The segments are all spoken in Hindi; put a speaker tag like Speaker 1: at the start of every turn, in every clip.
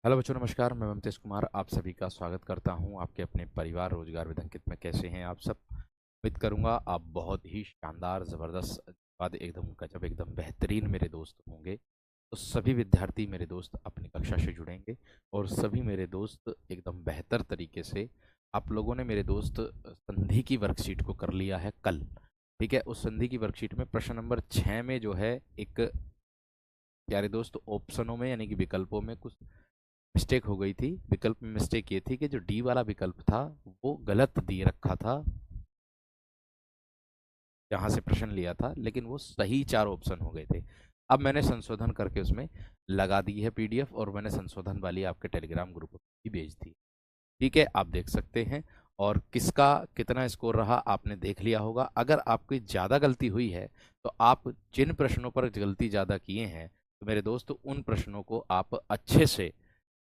Speaker 1: हेलो बच्चों, नमस्कार। मैं ममतेश कुमार आप सभी का स्वागत करता हूं आपके अपने परिवार रोजगार विद अंकित में। कैसे हैं आप सब? उम्मीद करूंगा आप बहुत ही शानदार, ज़बरदस्त, बाद एकदम गजब, एकदम बेहतरीन मेरे दोस्त होंगे। तो सभी विद्यार्थी मेरे दोस्त अपनी कक्षा से जुड़ेंगे और सभी मेरे दोस्त एकदम बेहतर तरीके से। आप लोगों ने मेरे दोस्त संधि की वर्कशीट को कर लिया है कल। ठीक है, उस संधि की वर्कशीट में प्रश्न नंबर 6 में जो है एक प्यारे दोस्त ऑप्शनों में यानी कि विकल्पों में कुछ मिस्टेक हो गई थी। विकल्प में मिस्टेक ये थी कि जो डी वाला विकल्प था वो गलत दिए रखा था जहां से प्रश्न लिया था, लेकिन वो सही 4 ऑप्शन हो गए थे। अब मैंने संशोधन करके उसमें लगा दी है पीडीएफ और मैंने संशोधन वाली आपके टेलीग्राम ग्रुप में भी भेज दी। ठीक है, आप देख सकते हैं। और किसका कितना स्कोर रहा आपने देख लिया होगा। अगर आपकी ज़्यादा गलती हुई है तो आप जिन प्रश्नों पर गलती ज़्यादा किए हैं तो मेरे दोस्त उन प्रश्नों को आप अच्छे से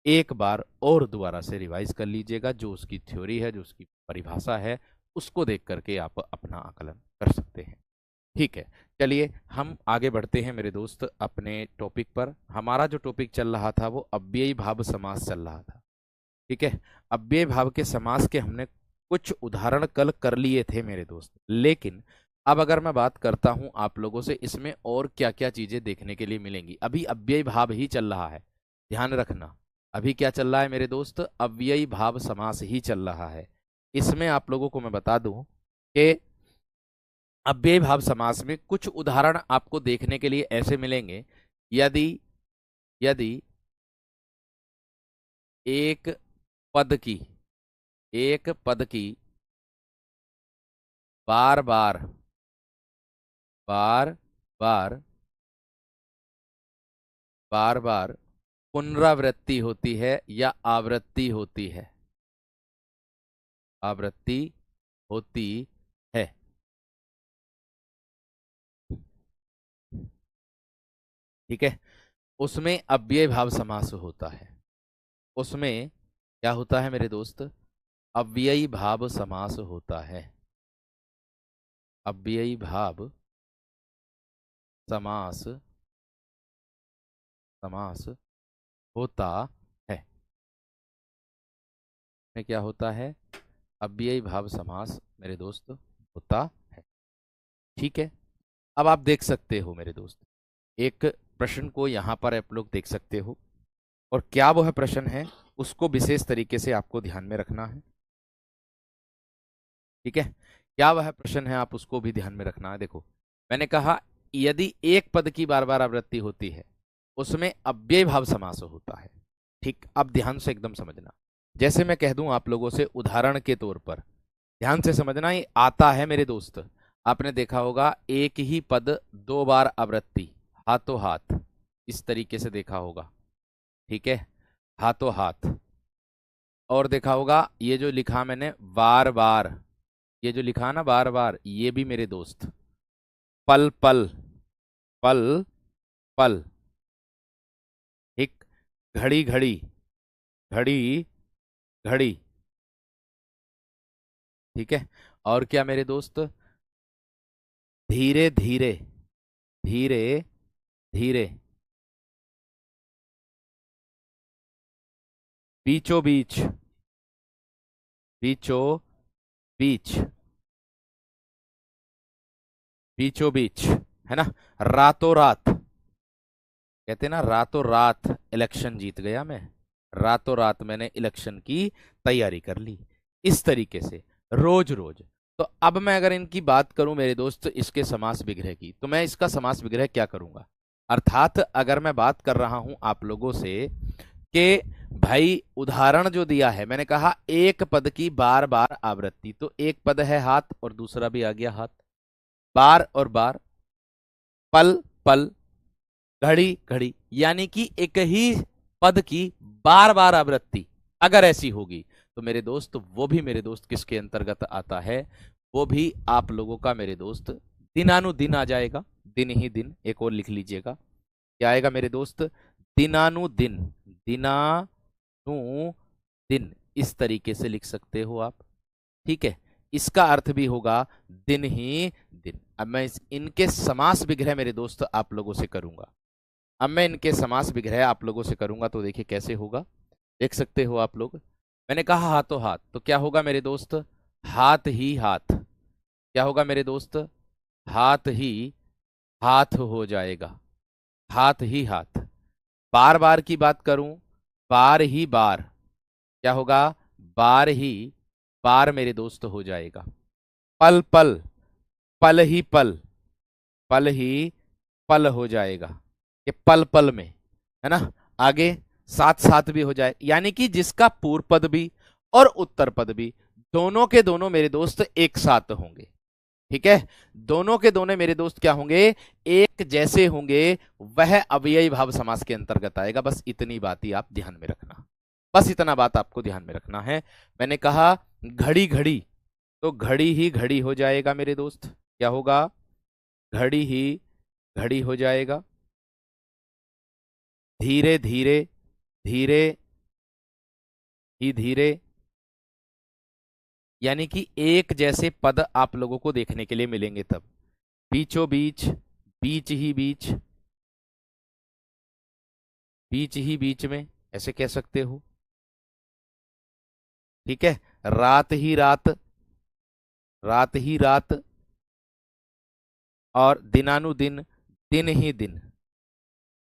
Speaker 1: एक बार और दोबारा से रिवाइज कर लीजिएगा। जो उसकी थ्योरी है, जो उसकी परिभाषा है, उसको देख करके आप अपना आकलन कर सकते हैं। ठीक है, चलिए हम आगे बढ़ते हैं मेरे दोस्त अपने टॉपिक पर। हमारा जो टॉपिक चल रहा था वो अव्ययी भाव समास चल रहा था। ठीक है, अव्ययी भाव के समास के हमने कुछ उदाहरण कल कर लिए थे मेरे दोस्त, लेकिन अब अगर मैं बात करता हूं आप लोगों से, इसमें और क्या क्या चीजें देखने के लिए मिलेंगी। अभी अव्ययी भाव ही चल रहा है, ध्यान रखना। अभी क्या चल रहा है मेरे दोस्त? अव्ययी भाव समास ही चल रहा है। इसमें आप लोगों को मैं बता दूं कि अव्ययी भाव समास में कुछ उदाहरण आपको देखने के लिए ऐसे मिलेंगे। यदि यदि एक पद की एक पद की बार बार बार बार बार बार पुनरावृत्ति होती है या आवृत्ति होती है, आवृत्ति होती है। ठीक है, उसमें अव्यय भाव समास होता है। उसमें क्या होता है मेरे दोस्त? अव्ययी भाव समास होता है। अव्ययी भाव समास समास होता है। में क्या होता है? अव्ययी भाव समास मेरे दोस्त होता है। ठीक है, अब आप देख सकते हो मेरे दोस्त, एक प्रश्न को यहाँ पर आप लोग देख सकते हो, और क्या वह प्रश्न है उसको विशेष तरीके से आपको ध्यान में रखना है। ठीक है, क्या वह प्रश्न है आप उसको भी ध्यान में रखना है। देखो, मैंने कहा यदि एक पद की बार बार आवृत्ति होती है उसमें अव्यय भाव समास होता है। ठीक, अब ध्यान से एकदम समझना। जैसे मैं कह दूं आप लोगों से उदाहरण के तौर पर, ध्यान से समझना। ये आता है मेरे दोस्त, आपने देखा होगा एक ही पद 2 बार आवृत्ति, हाथों हाथ, इस तरीके से देखा होगा। ठीक है, हाथों हाथ। और देखा होगा ये जो लिखा मैंने बार बार, ये जो लिखा ना बार बार, ये भी मेरे दोस्त पल पल, पल पल। ठीक, घड़ी घड़ी, घड़ी घड़ी। ठीक है, और क्या मेरे दोस्त? धीरे धीरे, धीरे धीरे। बीचों बीच, बीचों बीच, बीचों बीच, है ना। रातों रात, कहते ना रातों रात इलेक्शन जीत गया मैं, रातों रात मैंने इलेक्शन की तैयारी कर ली। इस तरीके से रोज रोज। तो अब मैं अगर इनकी बात करूं मेरे दोस्त इसके समास विग्रह की, तो मैं इसका समास विग्रह क्या करूंगा? अर्थात अगर मैं बात कर रहा हूं आप लोगों से कि भाई उदाहरण जो दिया है, मैंने कहा एक पद की बार बार आवृत्ति, तो एक पद है हाथ और दूसरा भी आ गया हाथ, बार और बार, पल पल, घड़ी घड़ी, यानी कि एक ही पद की बार बार आवृत्ति अगर ऐसी होगी तो मेरे दोस्त वो भी मेरे दोस्त किसके अंतर्गत आता है? वो भी आप लोगों का मेरे दोस्त दिनानुदिन आ जाएगा। दिन ही दिन, एक और लिख लीजिएगा, क्या आएगा मेरे दोस्त? दिनानुदिन, दिनानुदिन, इस तरीके से लिख सकते हो आप। ठीक है, इसका अर्थ भी होगा दिन ही दिन। अब मैं इनके समास विग्रह मेरे दोस्त आप लोगों से करूंगा। अब मैं इनके समास विग्रह आप लोगों से करूंगा तो देखिए कैसे होगा। देख सकते हो आप लोग। मैंने कहा हाथों हाथ, तो क्या होगा मेरे दोस्त, हाथ ही हाथ। क्या होगा मेरे दोस्त, हाथ ही हाथ हो जाएगा, हाथ ही हाथ। बार बार की बात करूं, बार ही बार, क्या होगा, बार ही बार मेरे दोस्त हो जाएगा। पल पल, पल ही पल, पल ही पल हो जाएगा, ये पल पल में, है ना। आगे साथ साथ भी हो जाए, यानी कि जिसका पूर्व पद भी और उत्तर पद भी दोनों के दोनों मेरे दोस्त एक साथ होंगे। ठीक है, दोनों के दोनों मेरे दोस्त क्या होंगे, एक जैसे होंगे, वह अव्ययी भाव समास के अंतर्गत आएगा। बस इतनी बात ही आप ध्यान में रखना, बस इतना बात आपको ध्यान में रखना है। मैंने कहा घड़ी घड़ी, तो घड़ी ही घड़ी हो जाएगा मेरे दोस्त। क्या होगा, घड़ी ही घड़ी हो जाएगा। धीरे धीरे, धीरे ही धीरे, यानी कि एक जैसे पद आप लोगों को देखने के लिए मिलेंगे तब। बीचों बीच, बीच ही बीच, बीच ही बीच में, ऐसे कह सकते हो। ठीक है, रात ही रात, रात ही रात, और दिनानुदिन, दिन ही दिन,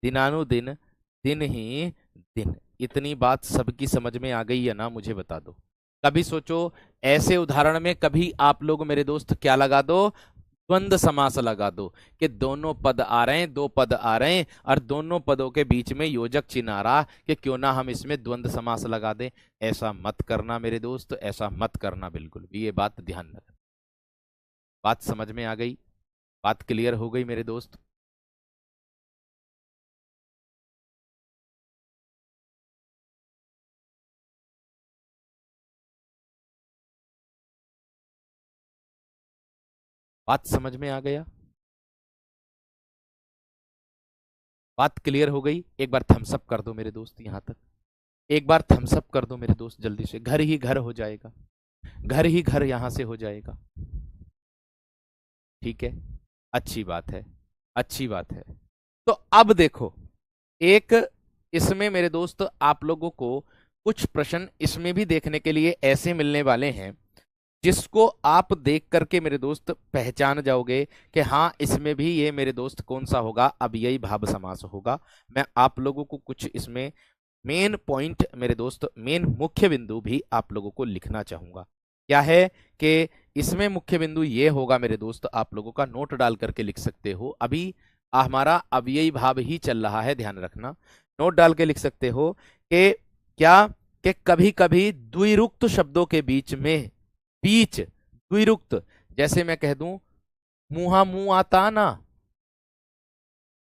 Speaker 1: दिनानुदिन, दिन ही दिन। इतनी बात सबकी समझ में आ गई है ना, मुझे बता दो। कभी सोचो, ऐसे उदाहरण में कभी आप लोग मेरे दोस्त क्या लगा दो, द्वंद्व समास लगा दो, कि दोनों पद आ रहे हैं, दो पद आ रहे हैं, और दोनों पदों के बीच में योजक चिन्ह आ रहा, कि क्यों ना हम इसमें द्वंद्व समास लगा दें। ऐसा मत करना मेरे दोस्त, ऐसा मत करना बिल्कुल भी, ये बात ध्यान रखना। बात समझ में आ गई, बात क्लियर हो गई मेरे दोस्त। बात समझ में आ गया, बात क्लियर हो गई। एक बार थम्स अप कर दो मेरे दोस्त यहां तक, एक बार थम्स अप कर दो मेरे दोस्त जल्दी से। घर ही घर हो जाएगा, घर ही घर यहां से हो जाएगा। ठीक है, अच्छी बात है, अच्छी बात है। तो अब देखो, एक इसमें मेरे दोस्त आप लोगों को कुछ प्रश्न इसमें भी देखने के लिए ऐसे मिलने वाले हैं, जिसको आप देख करके मेरे दोस्त पहचान जाओगे कि हाँ, इसमें भी ये मेरे दोस्त कौन सा होगा, अब यही भाव समास होगा। मैं आप लोगों को कुछ इसमें मेन पॉइंट मेरे दोस्त, मेन मुख्य बिंदु भी आप लोगों को लिखना चाहूंगा। क्या है कि इसमें मुख्य बिंदु ये होगा मेरे दोस्त, आप लोगों का नोट डाल करके लिख सकते हो। अभी हमारा अव्ययी भाव ही चल रहा है, ध्यान रखना। नोट डाल के लिख सकते हो कि क्या, कि कभी कभी द्विरुक्त शब्दों के बीच में, बीच द्विरुक्त, जैसे मैं कह दूं मुहा मुंह आता ना,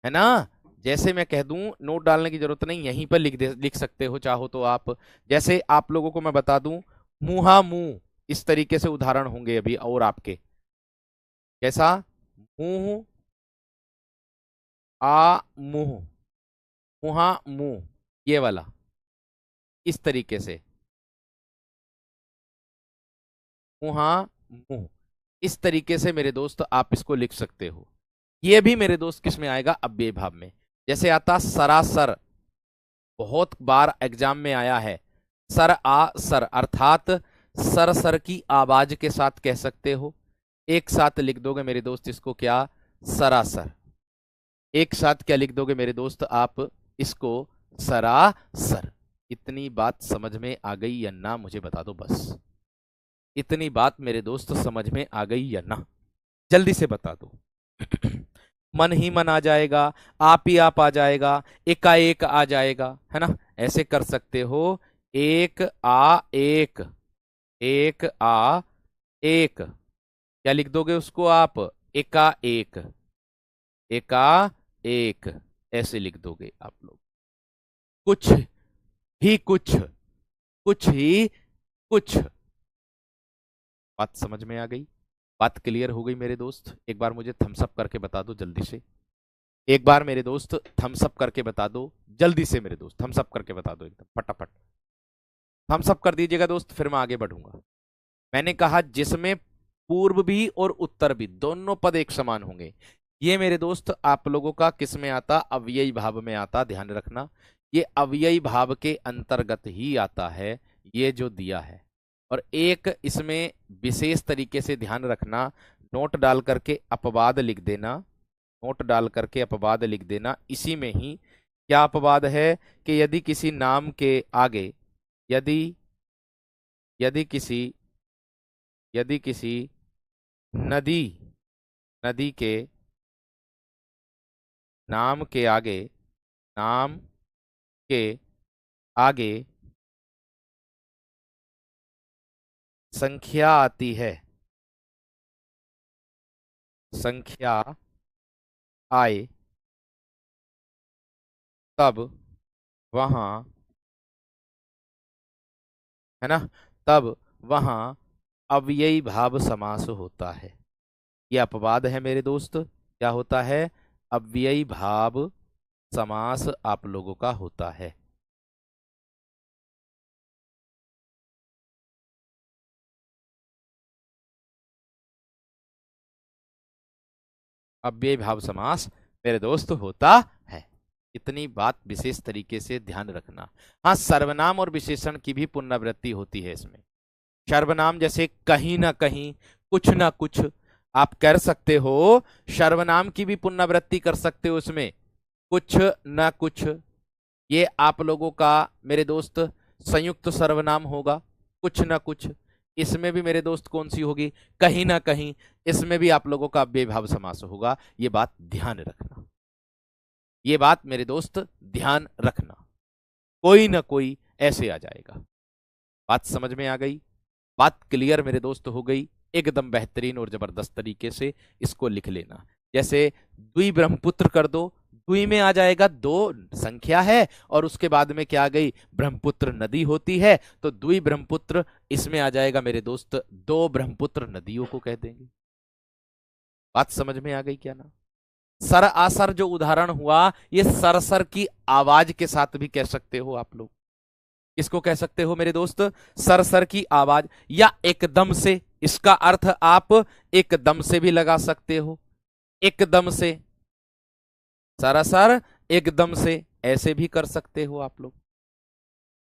Speaker 1: है ना, जैसे मैं कह दूं, नोट डालने की जरूरत नहीं, यहीं पर लिख सकते हो चाहो तो आप। जैसे आप लोगों को मैं बता दूं, मुहा मुंह, इस तरीके से उदाहरण होंगे अभी और आपके। कैसा, मुंह आ मुंह, मुहा मुंह, ये वाला, इस तरीके से, मुहा मुंह, इस तरीके से मेरे दोस्त आप इसको लिख सकते हो। ये भी मेरे दोस्त किस में आएगा, अव्यय भाव में। जैसे आता सरासर, बहुत बार एग्जाम में आया है, सर आ सर, अर्थात सर सर की आवाज के साथ कह सकते हो। एक साथ लिख दोगे मेरे दोस्त इसको, क्या, सरासर। एक साथ क्या लिख दोगे मेरे दोस्त आप इसको, सरासर। इतनी बात समझ में आ गई या ना, मुझे बता दो बस। इतनी बात मेरे दोस्त समझ में आ गई या ना, जल्दी से बता दो। मन ही मन आ जाएगा, आप ही आप आ जाएगा, एकाएक आ जाएगा, है ना, ऐसे कर सकते हो। एक आ एक, एक आ एक, क्या लिख दोगे उसको आप, एका एक, एका एक, ऐसे लिख दोगे आप लोग। कुछ ही कुछ, कुछ ही कुछ। बात समझ में आ गई, बात क्लियर हो गई मेरे दोस्त। एक बार मुझे थम्स अप करके बता दो जल्दी से, एक बार मेरे दोस्त थम्स अप करके बता दो जल्दी से मेरे दोस्त, थम्स अप करके बता दो एकदम फटाफट। थम्स अप कर दीजिएगा दोस्त, फिर मैं आगे बढ़ूंगा। मैंने कहा जिसमें पूर्व भी और उत्तर भी दोनों पद एक समान होंगे, ये मेरे दोस्त आप लोगों का किस में आता, अव्ययी भाव में आता, ध्यान रखना। ये अव्ययी भाव के अंतर्गत ही आता है, ये जो दिया है। और एक इसमें विशेष तरीके से ध्यान रखना, नोट डाल करके अपवाद लिख देना, नोट डाल करके अपवाद लिख देना। इसी में ही क्या अपवाद है कि यदि किसी नाम के आगे, यदि यदि किसी यदि किसी नदी नदी के नाम के आगे, नाम के आगे संख्या आती है, संख्या आए, तब वहां, है ना, तब वहां अव्ययी भाव समास होता है। ये अपवाद है मेरे दोस्त। क्या होता है? अव्ययी भाव समास आप लोगों का होता है। अव्ययी भाव समास मेरे दोस्त होता है। इतनी बात विशेष तरीके से ध्यान रखना। हाँ, सर्वनाम और विशेषण की भी पुनरावृत्ति होती है इसमें। सर्वनाम जैसे कहीं ना कहीं, कुछ ना कुछ, आप कर सकते हो। सर्वनाम की भी पुनरावृत्ति कर सकते हो इसमें, कुछ ना कुछ। ये आप लोगों का मेरे दोस्त संयुक्त सर्वनाम होगा, कुछ ना कुछ। इसमें भी मेरे दोस्त कौन सी होगी? कहीं ना कहीं। इसमें भी आप लोगों का अव्ययी भाव समास होगा। ये बात ध्यान रखना, ये बात मेरे दोस्त ध्यान रखना। कोई ना कोई ऐसे आ जाएगा। बात समझ में आ गई? बात क्लियर मेरे दोस्त हो गई? एकदम बेहतरीन और जबरदस्त तरीके से इसको लिख लेना। जैसे द्वि ब्रह्मपुत्र कर दो, द्वि में आ जाएगा, दो संख्या है और उसके बाद में क्या आ गई? ब्रह्मपुत्र नदी होती है, तो द्वि ब्रह्मपुत्र इसमें आ जाएगा मेरे दोस्त, दो ब्रह्मपुत्र नदियों को कह देंगे। बात समझ में आ गई क्या ना? सर आसर जो उदाहरण हुआ, ये सरसर की आवाज के साथ भी कह सकते हो आप लोग। किसको कह सकते हो मेरे दोस्त? सरसर की आवाज, या एकदम से। इसका अर्थ आप एकदम से भी लगा सकते हो, एकदम से, सरासर एकदम से, ऐसे भी कर सकते हो आप लोग।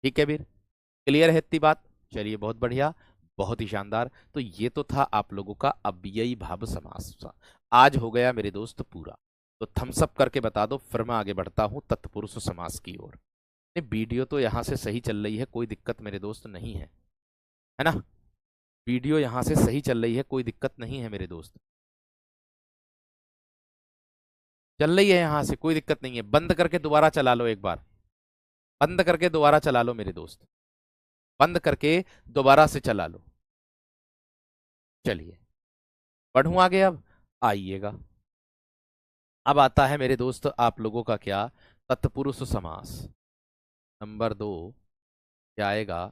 Speaker 1: ठीक है वीर, क्लियर है इतनी बात? चलिए, बहुत बढ़िया, बहुत ही शानदार। तो ये तो था आप लोगों का अव्ययी भाव समास। आज हो गया मेरे दोस्त पूरा। तो थम्स अप करके बता दो, फिर मैं आगे बढ़ता हूं तत्पुरुष समास की ओर। वीडियो तो यहां से सही चल रही है, कोई दिक्कत मेरे दोस्त नहीं है ना? वीडियो यहां से सही चल रही है, कोई दिक्कत नहीं है मेरे दोस्त। चल रही है यहां से, कोई दिक्कत नहीं है। बंद करके दोबारा चला लो एक बार, बंद करके दोबारा चला लो मेरे दोस्त, बंद करके दोबारा से चला लो। चलिए, पढ़ूं आगे अब, आइएगा। अब आता है मेरे दोस्त आप लोगों का क्या? तत्पुरुष समास। नंबर 2 क्या आएगा?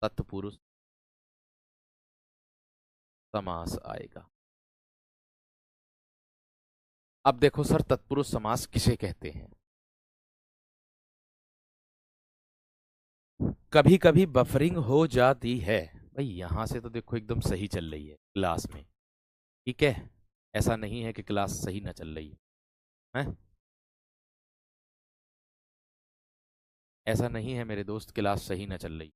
Speaker 1: तत्पुरुष समास आएगा। अब देखो सर, तत्पुरुष समास किसे कहते हैं? कभी कभी बफरिंग हो जाती है। भाई यहां से तो देखो एकदम सही चल रही है क्लास में, ठीक है? ऐसा नहीं है कि क्लास सही ना चल रही है। ऐसा नहीं है मेरे दोस्त, क्लास सही ना चल रही।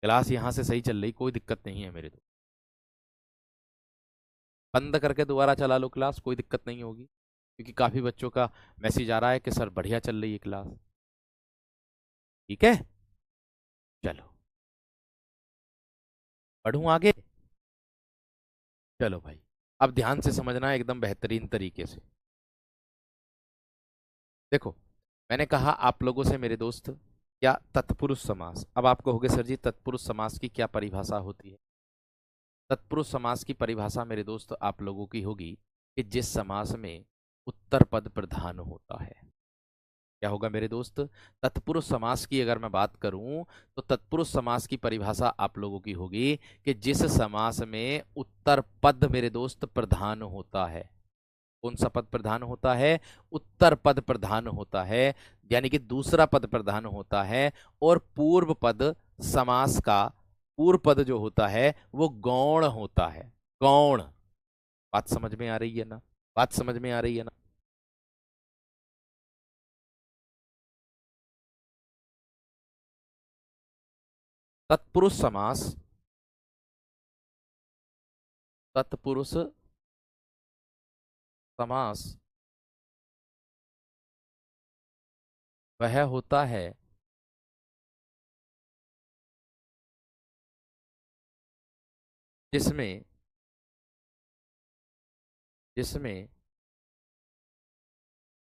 Speaker 1: क्लास यहां से सही चल रही, कोई दिक्कत नहीं है मेरे दोस्त। बंद करके दोबारा चला लो क्लास, कोई दिक्कत नहीं होगी, क्योंकि काफी बच्चों का मैसेज आ रहा है कि सर बढ़िया चल रही है क्लास। ठीक है, चलो पढ़ूं आगे। चलो भाई, अब ध्यान से समझना एकदम बेहतरीन तरीके से। देखो, मैंने कहा आप लोगों से मेरे दोस्त, क्या तत्पुरुष समास। अब आप कहोगे सर जी तत्पुरुष समास की क्या परिभाषा होती है? तत्पुरुष समास की परिभाषा मेरे दोस्त आप लोगों की होगी कि जिस समास में उत्तर पद प्रधान होता है। क्या होगा मेरे दोस्त? तत्पुरुष समास की अगर मैं बात करूं, तो तत्पुरुष समास की परिभाषा आप लोगों की होगी कि जिस समास में उत्तर पद मेरे दोस्त प्रधान होता है। कौन सा पद प्रधान होता है? उत्तर पद प्रधान होता है, यानी कि दूसरा पद प्रधान होता है। और पूर्व पद समास का, पूर्व पद जो होता है वो गौण होता है, गौण। बात समझ में आ रही है ना? बात समझ में आ रही है ना? तत्पुरुष समास, तत्पुरुष समास वह होता है जिसमें जिसमें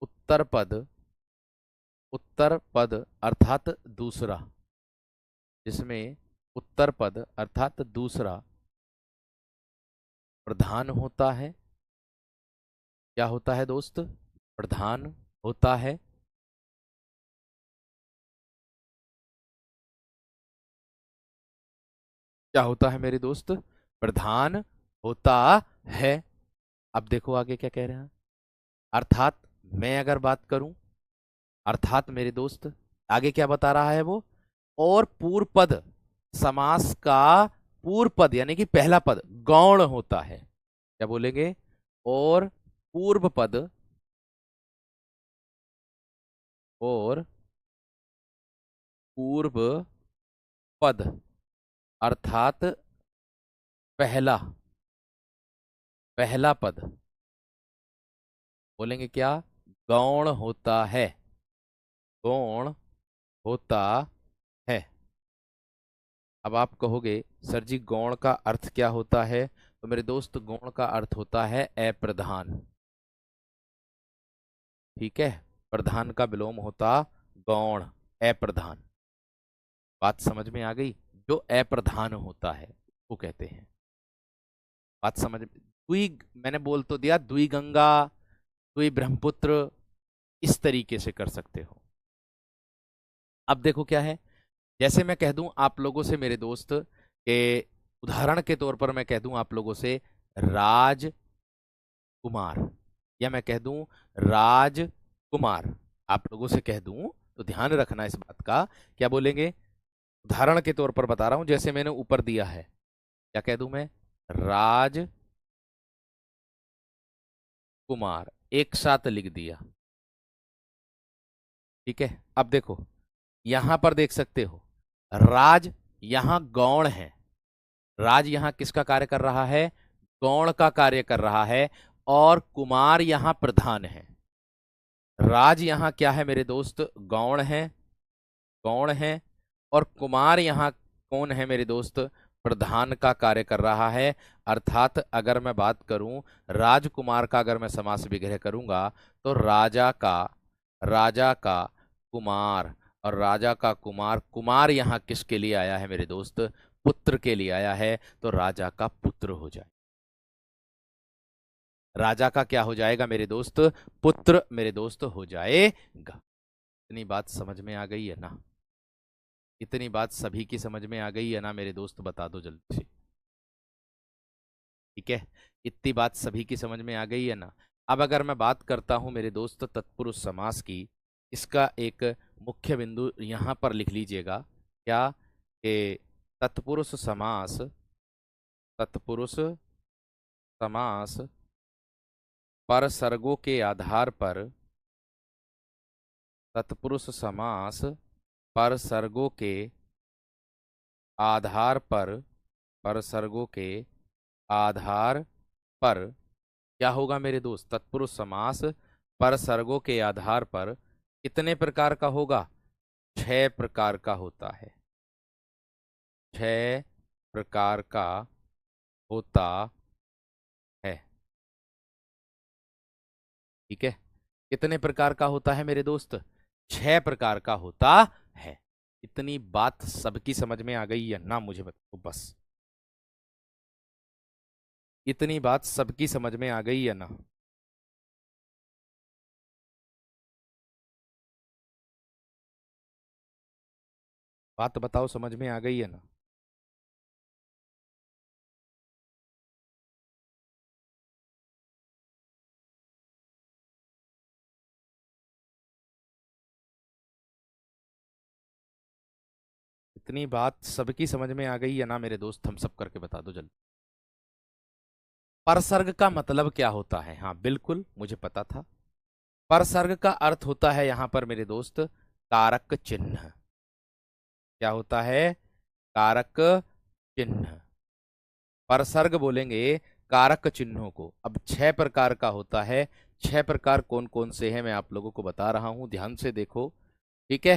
Speaker 1: उत्तर पद, उत्तर पद अर्थात दूसरा, जिसमें उत्तर पद अर्थात दूसरा प्रधान होता है। क्या होता है दोस्त? प्रधान होता है। क्या होता है मेरे दोस्त? प्रधान होता है। अब देखो आगे क्या कह रहे हैं। अर्थात मैं अगर बात करूं, अर्थात मेरे दोस्त आगे क्या बता रहा है वो, और पूर्व पद, समास का पूर्व पद यानी कि पहला पद गौण होता है। क्या बोलेंगे? और पूर्व पद, और पूर्व पद अर्थात पहला, पहला पद बोलेंगे क्या? गौण होता है, गौण होता है। अब आप कहोगे सर जी गौण का अर्थ क्या होता है? तो मेरे दोस्त गौण का अर्थ होता है अप्रधान। ठीक है, प्रधान का विलोम होता गौण, अप्रधान। बात समझ में आ गई? जो अप्रधान होता है वो कहते हैं। बात समझ, द्वि, मैंने बोल तो दिया द्विगंगा, द्वि ब्रह्मपुत्र, इस तरीके से कर सकते हो। अब देखो क्या है, जैसे मैं कह दूं आप लोगों से मेरे दोस्त के, उदाहरण के तौर पर मैं कह दूं आप लोगों से राजकुमार, या मैं कह दूं राजकुमार, आप लोगों से कह दूं तो ध्यान रखना इस बात का। क्या बोलेंगे? उदाहरण के तौर पर बता रहा हूं, जैसे मैंने ऊपर दिया है, क्या कह दूं मैं? राजकुमार, एक साथ लिख दिया। ठीक है, अब देखो यहां पर देख सकते हो राज यहां गौण है, राज यहां किसका कार्य कर रहा है? गौण का कार्य कर रहा है। और कुमार यहां प्रधान है। राज यहां क्या है मेरे दोस्त? गौण है, गौण है। और कुमार यहां कौन है मेरे दोस्त? प्रधान का कार्य कर रहा है। अर्थात अगर मैं बात करूं राजकुमार का, अगर मैं समास विग्रह करूंगा तो राजा का कुमार, और राजा का कुमार, कुमार यहां किसके लिए आया है मेरे दोस्त? पुत्र के लिए आया है, तो राजा का पुत्र हो जाए। राजा का क्या हो जाएगा मेरे दोस्त? पुत्र मेरे दोस्त हो जाएगा। इतनी बात समझ में आ गई है ना? इतनी बात सभी की समझ में आ गई है ना मेरे दोस्त? बता दो जल्दी से। ठीक है, इतनी बात सभी की समझ में आ गई है ना? अब अगर मैं बात करता हूं मेरे दोस्त तत्पुरुष समास की, इसका एक मुख्य बिंदु यहां पर लिख लीजिएगा। क्या? कि तत्पुरुष समास, तत्पुरुष समास परसर्गों के आधार पर, तत्पुरुष समास परसर्गों के आधार पर, परसर्गों के आधार पर क्या होगा मेरे दोस्त? तत्पुरुष समास परसर्गों के आधार पर कितने प्रकार का होगा? 6 प्रकार का होता है। 6 प्रकार का होता है। ठीक है, कितने प्रकार का होता है मेरे दोस्त? 6 प्रकार का होता है। इतनी बात सबकी समझ में आ गई है ना? मुझे बताओ बस, इतनी बात सबकी समझ में आ गई है ना? बात बताओ, समझ में आ गई है ना? इतनी बात सबकी समझ में आ गई है ना मेरे दोस्त? हम सब करके बता दो जल्दी। परसर्ग का मतलब क्या होता है? हाँ बिल्कुल, मुझे पता था। परसर्ग का अर्थ होता है यहां पर मेरे दोस्त कारक चिन्ह। क्या होता है? कारक चिन्ह, परसर्ग बोलेंगे कारक चिन्हों को। अब 6 प्रकार का होता है, 6 प्रकार कौन कौन से हैं मैं आप लोगों को बता रहा हूं, ध्यान से देखो। ठीक है,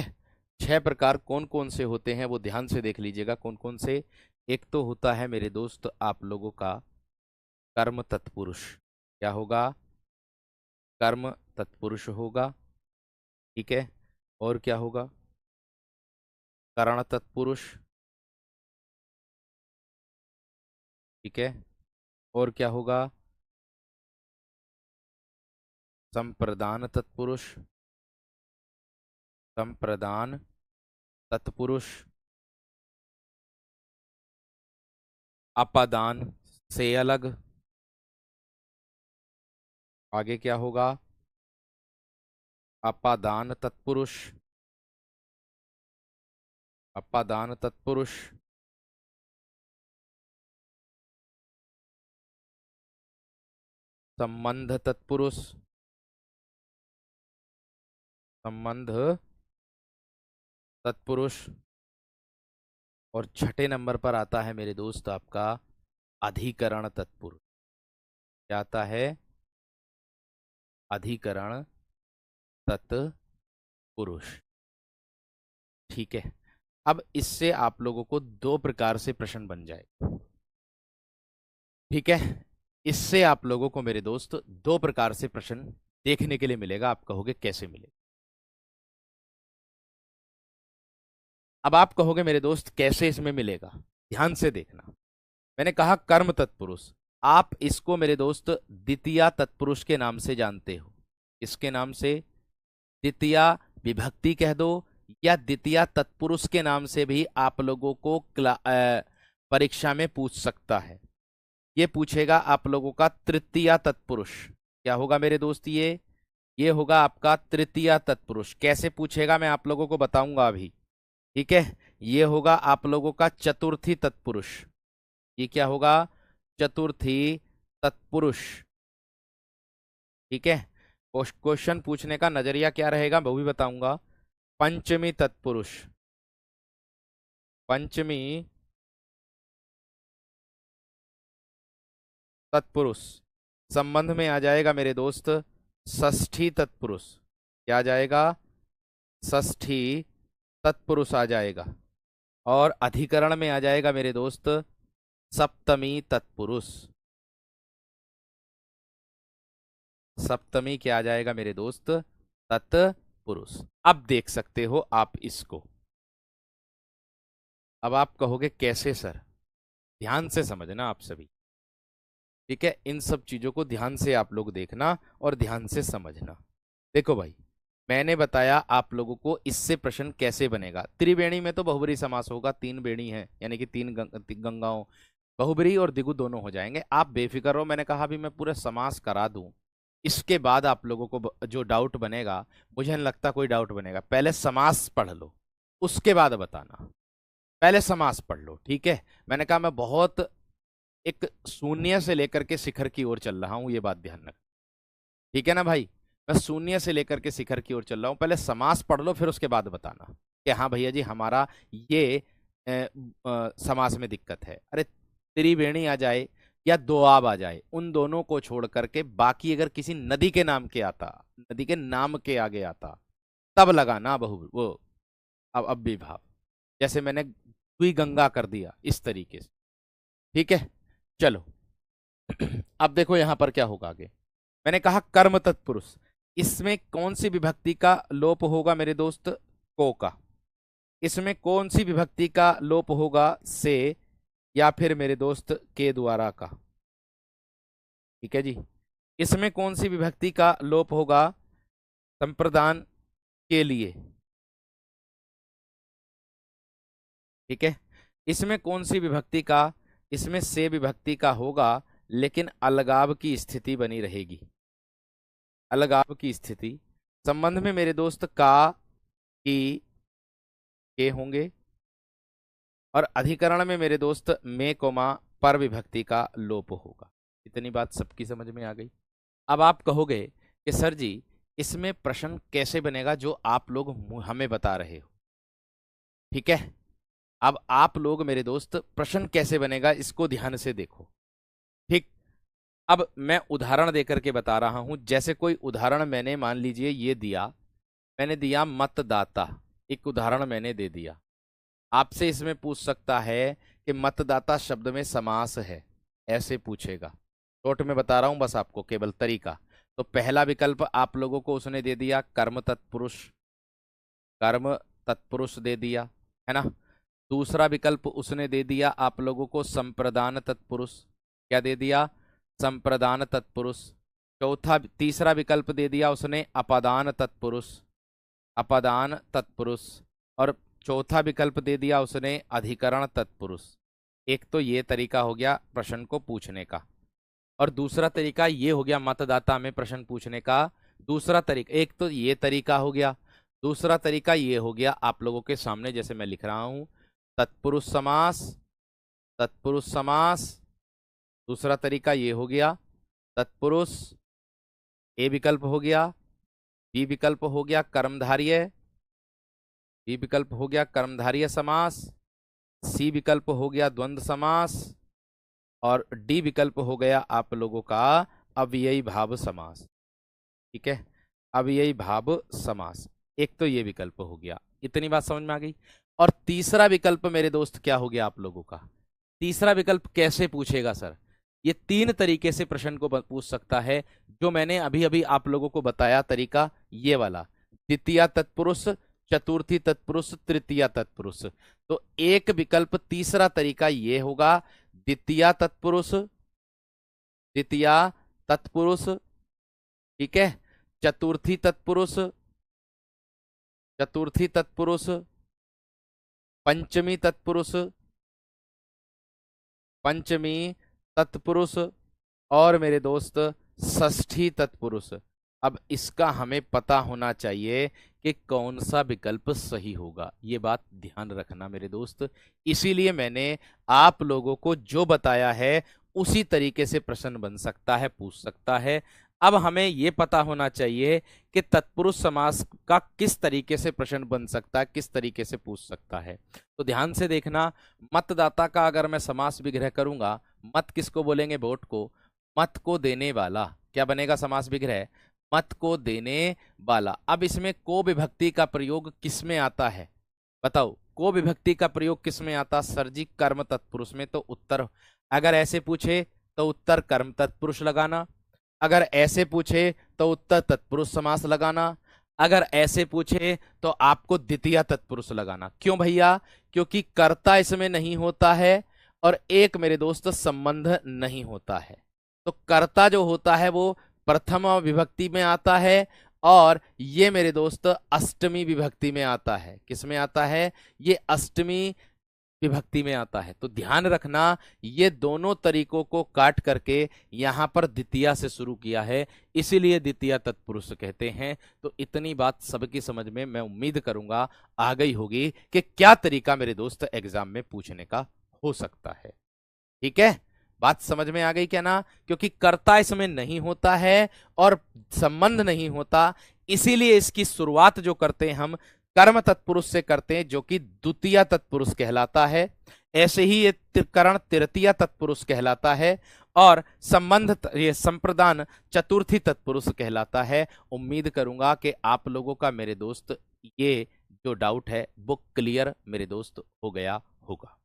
Speaker 1: 6 प्रकार कौन कौन से होते हैं वो ध्यान से देख लीजिएगा कौन कौन से। एक तो होता है मेरे दोस्त आप लोगों का कर्म तत्पुरुष। क्या होगा? कर्म तत्पुरुष होगा। ठीक है, और क्या होगा? करण तत्पुरुष। ठीक है, और क्या होगा? संप्रदान तत्पुरुष। संप्रदान तत्पुरुष। अपादान से अलग। आगे क्या होगा? अपादान तत्पुरुष। अपादान तत्पुरुष। संबंध तत्पुरुष। संबंध तत्पुरुष। और छठे नंबर पर आता है मेरे दोस्त आपका अधिकरण तत्पुरुष। क्या आता है? अधिकरण तत्पुरुष। ठीक है, अब इससे आप लोगों को 2 प्रकार से प्रश्न बन जाए। ठीक है, इससे आप लोगों को मेरे दोस्त 2 प्रकार से प्रश्न देखने के लिए मिलेगा। आप कहोगे कैसे मिलेगा? अब आप कहोगे मेरे दोस्त कैसे इसमें मिलेगा, ध्यान से देखना। मैंने कहा कर्म तत्पुरुष, आप इसको मेरे दोस्त द्वितीया तत्पुरुष के नाम से जानते हो। इसके नाम से द्वितीया विभक्ति कह दो, या द्वितीया तत्पुरुष के नाम से भी आप लोगों को परीक्षा में पूछ सकता है। ये पूछेगा आप लोगों का तृतीया तत्पुरुष। क्या होगा मेरे दोस्त? ये होगा आपका तृतीया तत्पुरुष। कैसे पूछेगा मैं आप लोगों को बताऊंगा अभी। ठीक है, ये होगा आप लोगों का चतुर्थी तत्पुरुष। ये क्या होगा? चतुर्थी तत्पुरुष। ठीक है, क्वेश्चन पूछने का नजरिया क्या रहेगा वो भी बताऊंगा। पंचमी तत्पुरुष। पंचमी तत्पुरुष। संबंध में आ जाएगा मेरे दोस्त षष्ठी तत्पुरुष। क्या आ जाएगा? षष्ठी तत्पुरुष आ जाएगा। और अधिकरण में आ जाएगा मेरे दोस्त सप्तमी तत्पुरुष। सप्तमी क्या आ जाएगा मेरे दोस्त? तत्पुरुष। अब देख सकते हो आप इसको। अब आप कहोगे कैसे सर? ध्यान से समझना आप सभी। ठीक है, इन सब चीजों को ध्यान से आप लोग देखना और ध्यान से समझना। देखो भाई, मैंने बताया आप लोगों को इससे प्रश्न कैसे बनेगा। त्रिवेणी में तो बहुब्री समास होगा, 3 बेणी है यानी कि 3 गंगाओं, बहुब्री और द्विगु दोनों हो जाएंगे। आप बेफिक्र रहो, मैंने कहा भी मैं पूरा समास करा दूं। इसके बाद आप लोगों को जो डाउट बनेगा, मुझे नहीं लगता कोई डाउट बनेगा। पहले समास पढ़ लो, उसके बाद बताना। पहले समास पढ़ लो। ठीक है, मैंने कहा मैं बहुत एक शून्य से लेकर के शिखर की ओर चल रहा हूं, ये बात ध्यान रख। ठीक है ना भाई, मैं शून्य से लेकर के शिखर की ओर चल रहा हूं। पहले समास पढ़ लो, फिर उसके बाद बताना कि हाँ भैया जी हमारा ये समास में दिक्कत है। अरे त्रिवेणी आ जाए या दोआब आ जाए, उन दोनों को छोड़ करके बाकी अगर किसी नदी के नाम के आता, नदी के नाम के आगे आता, तब लगाना बहु वो अब भी भाव, जैसे मैंने द्वि गंगा कर दिया इस तरीके से। ठीक है, चलो अब देखो यहां पर क्या होगा आगे। मैंने कहा कर्म तत्पुरुष, इसमें कौन सी विभक्ति का लोप होगा मेरे दोस्त? को का। इसमें कौन सी विभक्ति का लोप होगा? से, या फिर मेरे दोस्त के द्वारा का। ठीक है जी, इसमें कौन सी विभक्ति का लोप होगा? संप्रदान के लिए। ठीक है, इसमें कौन सी विभक्ति का? इसमें से विभक्ति का होगा, लेकिन अलगाव की स्थिति बनी रहेगी। अलगाव की स्थिति। संबंध में मेरे दोस्त का, की, के होंगे। और अधिकरण में मेरे दोस्त में कोमा पर विभक्ति का लोप होगा। इतनी बात सबकी समझ में आ गई। अब आप कहोगे कि सर जी इसमें प्रश्न कैसे बनेगा जो आप लोग हमें बता रहे हो। ठीक है, अब आप लोग मेरे दोस्त प्रश्न कैसे बनेगा इसको ध्यान से देखो। ठीक, अब मैं उदाहरण देकर के बता रहा हूं। जैसे कोई उदाहरण मैंने मान लीजिए ये दिया, मैंने दिया मतदाता, एक उदाहरण मैंने दे दिया। आपसे इसमें पूछ सकता है कि मतदाता शब्द में समास है, ऐसे पूछेगा। शॉर्ट में बता रहा हूं बस आपको केवल तरीका। तो पहला विकल्प आप लोगों को उसने दे दिया कर्म तत्पुरुष, कर्म तत्पुरुष दे दिया, है ना। दूसरा विकल्प उसने दे दिया आप लोगों को संप्रदान तत्पुरुष, क्या दे दिया, संप्रदान तत्पुरुष। तीसरा विकल्प दे दिया उसने अपादान तत्पुरुष, अपादान तत्पुरुष। और चौथा विकल्प दे दिया उसने अधिकरण तत्पुरुष। एक तो ये तरीका हो गया प्रश्न को पूछने का, और दूसरा तरीका ये हो गया मतदाता में प्रश्न पूछने का। दूसरा तरीका, एक तो ये तरीका हो गया, दूसरा तरीका ये हो गया आप लोगों के सामने जैसे मैं लिख रहा हूं, तत्पुरुष समास, तत्पुरुष समास। दूसरा तरीका ये हो गया तत्पुरुष, ए विकल्प हो गया, बी विकल्प हो गया कर्मधारय, बी विकल्प हो गया कर्मधारय समास, सी विकल्प हो गया द्वंद्व समास, और डी विकल्प हो गया आप लोगों का अव्ययी भाव समास। ठीक है, अव्ययी भाव समास। एक तो ये विकल्प हो गया, इतनी बात समझ में आ गई। और तीसरा विकल्प मेरे दोस्त क्या हो गया आप लोगों का, तीसरा विकल्प कैसे पूछेगा सर, ये तीन तरीके से प्रश्न को पूछ सकता है, जो मैंने अभी अभी आप लोगों को बताया तरीका, ये वाला, द्वितीय तत्पुरुष, चतुर्थी तत्पुरुष, तृतीय तत्पुरुष। तो एक विकल्प तीसरा तरीका ये होगा द्वितीय तत्पुरुष, द्वितीय तत्पुरुष, ठीक है, चतुर्थी तत्पुरुष, चतुर्थी तत्पुरुष, पंचमी तत्पुरुष, पंचमी तत्पुरुष, और मेरे दोस्त षष्ठी तत्पुरुष। अब इसका हमें पता होना चाहिए कि कौन सा विकल्प सही होगा, ये बात ध्यान रखना मेरे दोस्त। इसीलिए मैंने आप लोगों को जो बताया है उसी तरीके से प्रश्न बन सकता है, पूछ सकता है। अब हमें यह पता होना चाहिए कि तत्पुरुष समास का किस तरीके से प्रश्न बन सकता है, किस तरीके से पूछ सकता है। तो ध्यान से देखना, मतदाता का अगर मैं समास विग्रह करूंगा, मत किसको बोलेंगे, वोट को, मत को देने वाला, क्या बनेगा समास विग्रह, मत को देने वाला। अब इसमें को विभक्ति का प्रयोग किसमें आता है, बताओ, को विभक्ति का प्रयोग किसमें आता, सर जी कर्म तत्पुरुष में। तो उत्तर, अगर ऐसे पूछे तो उत्तर कर्म तत्पुरुष लगाना, अगर ऐसे पूछे तो उत्तर तत्पुरुष समास लगाना, अगर ऐसे पूछे तो आपको द्वितीय तत्पुरुष लगाना। क्यों भैया, क्योंकि कर्ता इसमें नहीं होता है और एक मेरे दोस्त संबंध नहीं होता है। तो कर्ता जो होता है वो प्रथम विभक्ति में आता है, और ये मेरे दोस्त अष्टमी विभक्ति में आता है। किस में आता है, ये अष्टमी विभक्ति में आता है। तो ध्यान रखना, ये दोनों तरीकों को काट करके यहां पर द्वितीय से शुरू किया है, इसीलिए द्वितीय तत्पुरुष कहते हैं। तो इतनी बात सबकी समझ में मैं उम्मीद करूंगा आ गई होगी कि क्या तरीका मेरे दोस्त एग्जाम में पूछने का हो सकता है। ठीक है, बात समझ में आ गई क्या ना, क्योंकि कर्ता इसमें नहीं होता है और संबंध नहीं होता, इसीलिए इसकी शुरुआत जो करते हैं हम कर्म तत्पुरुष से करते हैं, जो कि द्वितीय तत्पुरुष कहलाता है। ऐसे ही ये करण तृतीय तत्पुरुष कहलाता है, और संबंध ये संप्रदान चतुर्थी तत्पुरुष कहलाता है। उम्मीद करूंगा कि आप लोगों का मेरे दोस्त ये जो डाउट है वो क्लियर मेरे दोस्त हो गया होगा।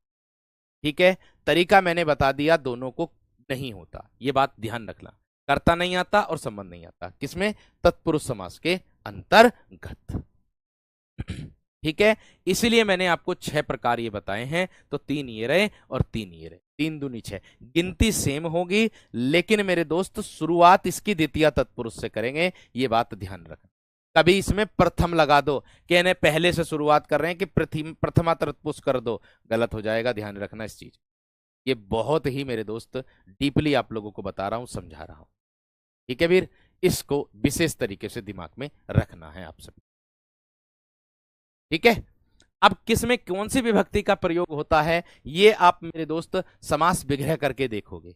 Speaker 1: ठीक है, तरीका मैंने बता दिया, दोनों को नहीं होता, ये बात ध्यान रखना, कर्ता नहीं आता और संबंध नहीं आता, किसमें, तत्पुरुष समास के अंतर्गत। ठीक है, इसीलिए मैंने आपको 6 प्रकार ये बताए हैं। तो 3 ये रहे और 3 ये रहे, 3 दूनी 6, गिनती सेम होगी, लेकिन मेरे दोस्त शुरुआत इसकी द्वितीय तत्पुरुष से करेंगे, ये बात ध्यान रखना। कभी इसमें प्रथम लगा दो कि इन्हें पहले से शुरुआत कर रहे हैं कि प्रथमा तत्पुरुष कर दो, गलत हो जाएगा, ध्यान रखना इस चीज। ये बहुत ही मेरे दोस्त डीपली आप लोगों को बता रहा हूं, समझा रहा हूं। ठीक है वीर, इसको विशेष तरीके से दिमाग में रखना है आप सब। ठीक है, अब किसमें कौन सी विभक्ति का प्रयोग होता है, ये आप मेरे दोस्त समास विग्रह करके देखोगे।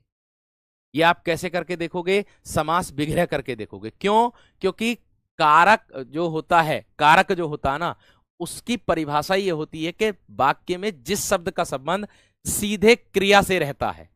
Speaker 1: ये आप कैसे करके देखोगे, समास विग्रह करके देखोगे। क्यों, क्योंकि कारक जो होता है, कारक जो होता है ना, उसकी परिभाषा ये होती है कि वाक्य में जिस शब्द का संबंध सीधे क्रिया से रहता है,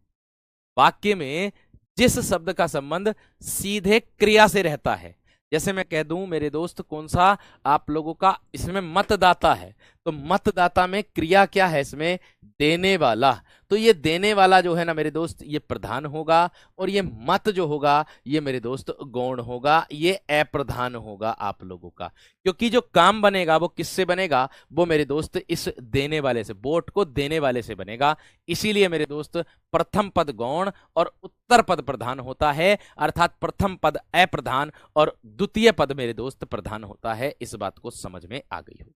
Speaker 1: वाक्य में जिस शब्द का संबंध सीधे क्रिया से रहता है। जैसे मैं कह दूं मेरे दोस्त कौन सा आप लोगों का इसमें मतदाता है, तो मतदाता में क्रिया क्या है, इसमें देने वाला। तो ये देने वाला जो है ना मेरे दोस्त ये प्रधान होगा, और ये मत जो होगा ये मेरे दोस्त गौण होगा, ये अप्रधान होगा आप लोगों का। क्योंकि जो काम बनेगा वो किससे बनेगा, वो मेरे दोस्त इस देने वाले से, वोट को देने वाले से बनेगा। इसीलिए मेरे दोस्त प्रथम पद गौण और उत्तर पद प्रधान होता है, अर्थात प्रथम पद अप्रधान और द्वितीय पद मेरे दोस्त प्रधान होता है। इस बात को समझ में आ गई होगी,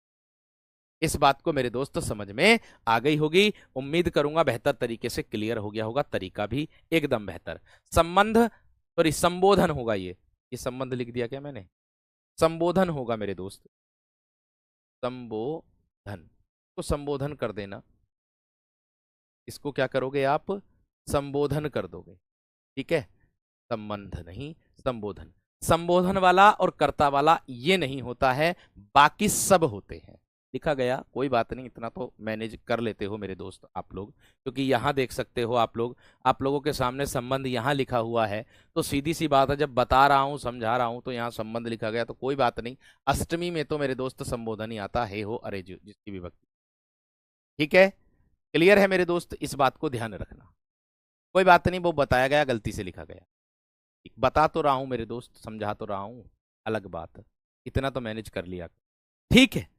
Speaker 1: इस बात को मेरे दोस्त समझ में आ गई होगी। उम्मीद करूंगा बेहतर तरीके से क्लियर हो गया होगा, तरीका भी एकदम बेहतर। संबंध सॉरी संबोधन होगा, ये संबंध लिख दिया क्या मैंने, संबोधन होगा मेरे दोस्त, संबोधन को संबोधन कर देना, इसको क्या करोगे आप, संबोधन कर दोगे, ठीक है। संबंध नहीं, संबोधन। संबोधन वाला और कर्ता वाला ये नहीं होता है, बाकी सब होते हैं। लिखा गया, कोई बात नहीं, इतना तो मैनेज कर लेते हो मेरे दोस्त आप लोग, क्योंकि यहां देख सकते हो आप लोग, आप लोगों के सामने संबंध यहां लिखा हुआ है, तो सीधी सी बात है, जब बता रहा हूं समझा रहा हूं तो यहां संबंध लिखा गया तो कोई बात नहीं। अष्टमी में तो मेरे दोस्त संबोधन ही आता है, हो अरे जिसकी विभक्ति, ठीक है। क्लियर है मेरे दोस्त, इस बात को ध्यान रखना, कोई बात नहीं, वो बताया गया, गलती से लिखा गया, बता तो रहा हूं मेरे दोस्त, समझा तो रहा हूं, अलग बात, इतना तो मैनेज कर लिया, ठीक है।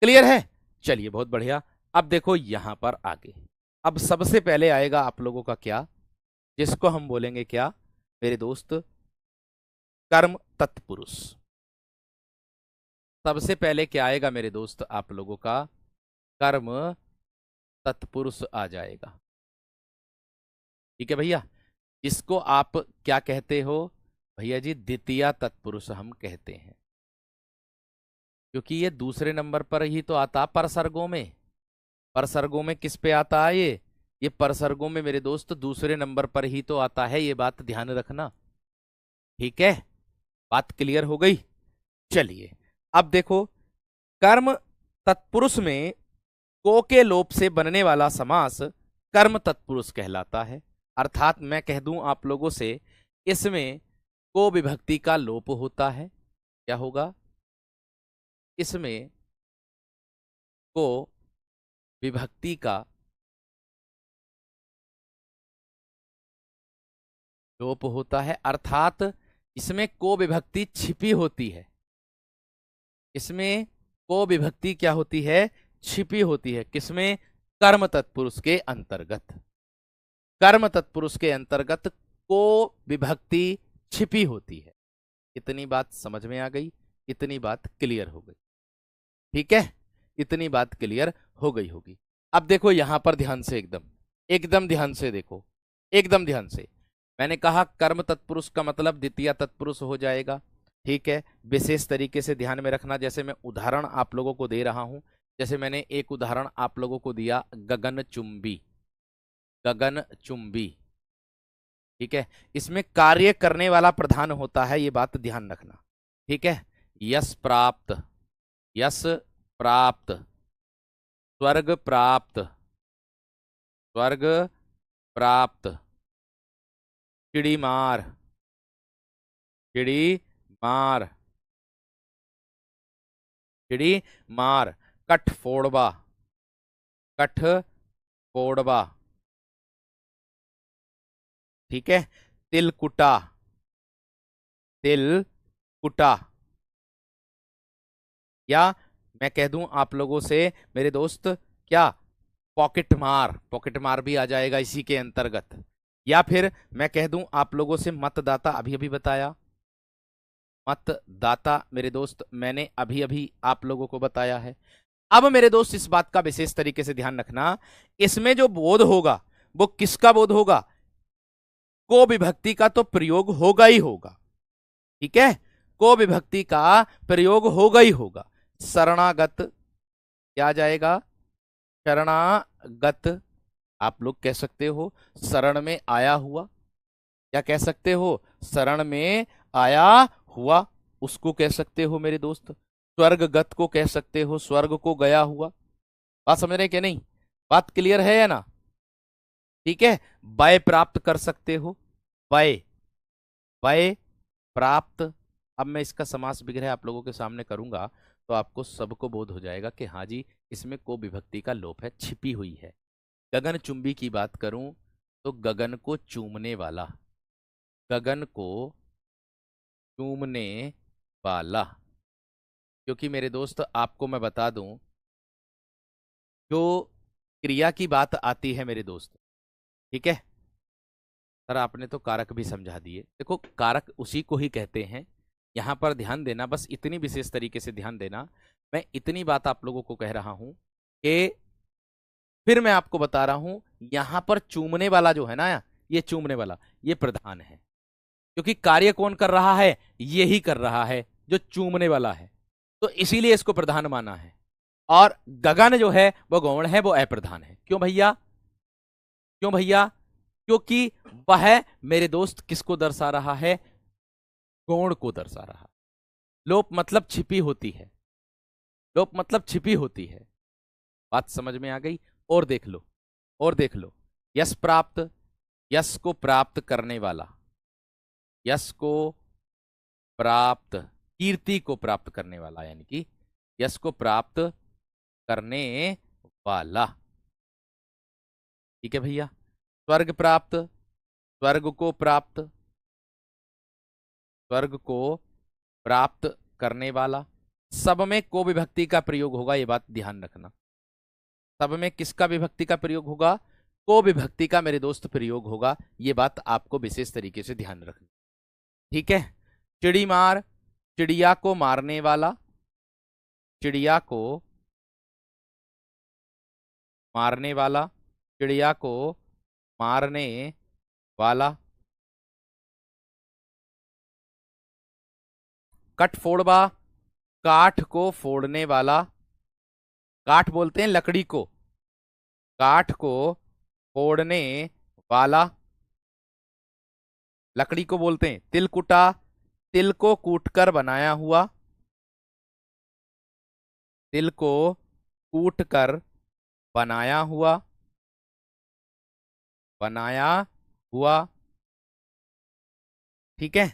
Speaker 1: क्लियर है, चलिए बहुत बढ़िया। अब देखो यहां पर आगे, अब सबसे पहले आएगा आप लोगों का क्या, जिसको हम बोलेंगे क्या मेरे दोस्त, कर्म तत्पुरुष। सबसे पहले क्या आएगा मेरे दोस्त आप लोगों का, कर्म तत्पुरुष आ जाएगा, ठीक है भैया। इसको आप क्या कहते हो भैया जी, द्वितीय तत्पुरुष हम कहते हैं, क्योंकि ये दूसरे नंबर पर ही तो आता परसर्गों में। परसर्गों में किस पे आता है ये परसर्गों में मेरे दोस्त दूसरे नंबर पर ही तो आता है, ये बात ध्यान रखना, ठीक है। बात क्लियर हो गई। चलिए अब देखो, कर्म तत्पुरुष में को के लोप से बनने वाला समास कर्म तत्पुरुष कहलाता है। अर्थात मैं कह दूं आप लोगों से, इसमें को विभक्ति का लोप होता है। क्या होगा, इसमें को विभक्ति का लोप होता है, अर्थात इसमें को विभक्ति छिपी होती है, इसमें को विभक्ति क्या होती है, छिपी होती है। किसमें, कर्म तत्पुरुष के अंतर्गत, कर्म तत्पुरुष के अंतर्गत को विभक्ति छिपी होती है। इतनी बात समझ में आ गई, इतनी बात क्लियर हो गई, ठीक है, इतनी बात क्लियर हो गई होगी। अब देखो यहां पर ध्यान से, एकदम ध्यान से देखो, एकदम ध्यान से। मैंने कहा कर्म तत्पुरुष का मतलब द्वितीय तत्पुरुष हो जाएगा, ठीक है। विशेष तरीके से ध्यान में रखना, जैसे मैं उदाहरण आप लोगों को दे रहा हूं, जैसे मैंने एक उदाहरण आप लोगों को दिया, गगनचुंबी, गगनचुंबी, ठीक है। इसमें कार्य करने वाला प्रधान होता है, ये बात ध्यान रखना, ठीक है। यश प्राप्त, यश प्राप्त, स्वर्ग प्राप्त, स्वर्ग प्राप्त, चिड़ी मार, चिड़ी मार, चिड़ी मार, कठ फोड़वा, कठ फोड़वा, ठीक है। तिल कुटा, तिल कुटा, या मैं कह दूं आप लोगों से मेरे दोस्त, क्या पॉकेट मार, पॉकेट मार भी आ जाएगा इसी के अंतर्गत। या फिर मैं कह दूं आप लोगों से मतदाता, अभी अभी बताया मतदाता मेरे दोस्त, मैंने अभी अभी आप लोगों को बताया है। अब मेरे दोस्त इस बात का विशेष तरीके से ध्यान रखना, इसमें जो बोध होगा वो किसका बोध होगा, को विभक्ति का तो प्रयोग होगा ही होगा, ठीक है, को विभक्ति का प्रयोग होगा ही होगा। शरणागत क्या आ जाएगा, शरणागत, आप लोग कह सकते हो शरण में आया हुआ, क्या कह सकते हो, शरण में आया हुआ, उसको कह सकते हो मेरे दोस्त। स्वर्गगत को कह सकते हो, स्वर्ग को गया हुआ। बात समझ रहे हैं क्या नहीं? बात क्लियर है या ना? ठीक है। वय प्राप्त कर सकते हो, वय, वय प्राप्त। अब मैं इसका समास विग्रह आप लोगों के सामने करूंगा तो आपको सबको बोध हो जाएगा कि हाँ जी, इसमें को विभक्ति का लोप है, छिपी हुई है। गगन चुंबी की बात करूं तो गगन को चूमने वाला, गगन को चूमने वाला। क्योंकि मेरे दोस्त आपको मैं बता दूं, जो क्रिया की बात आती है मेरे दोस्त, ठीक है सर, आपने तो कारक भी समझा दिए। देखो कारक उसी को ही कहते हैं। यहां पर ध्यान देना, बस इतनी विशेष तरीके से ध्यान देना। मैं इतनी बात आप लोगों को कह रहा हूं कि फिर मैं आपको बता रहा हूं, यहां पर चूमने वाला जो है ना, ये चूमने वाला, ये प्रधान है। क्योंकि कार्य कौन कर रहा है? ये ही कर रहा है जो चूमने वाला है, तो इसीलिए इसको प्रधान माना है। और गगन जो है वो गौण है, वो अप्रधान है। क्यों भैया? क्यों भैया? क्योंकि वह मेरे दोस्त किसको दर्शा रहा है? गौण को दर्शा रहा। लोप मतलब छिपी होती है, लोप मतलब छिपी होती है। बात समझ में आ गई? और देख लो, और देख लो, यश प्राप्त, यश को प्राप्त करने वाला, यश को प्राप्त, कीर्ति को प्राप्त करने वाला, यानी कि यश को प्राप्त करने वाला। ठीक है भैया। स्वर्ग प्राप्त, स्वर्ग को प्राप्त, स्वर्ग को प्राप्त करने वाला। सब में को विभक्ति का प्रयोग होगा, ये बात ध्यान रखना। सब में किसका विभक्ति का प्रयोग होगा? को विभक्ति का मेरे दोस्त प्रयोग होगा। ये बात आपको विशेष तरीके से ध्यान रखनी। ठीक है। चिड़ी मार, चिड़िया को मारने वाला, चिड़िया को मारने वाला, चिड़िया को मारने वाला। कट फोड़वा, काठ को फोड़ने वाला, काठ बोलते हैं लकड़ी को, काठ को फोड़ने वाला, लकड़ी को बोलते हैं। तिलकुटा, तिल को कूटकर बनाया हुआ, तिल को कूटकर बनाया हुआ, बनाया हुआ। ठीक है।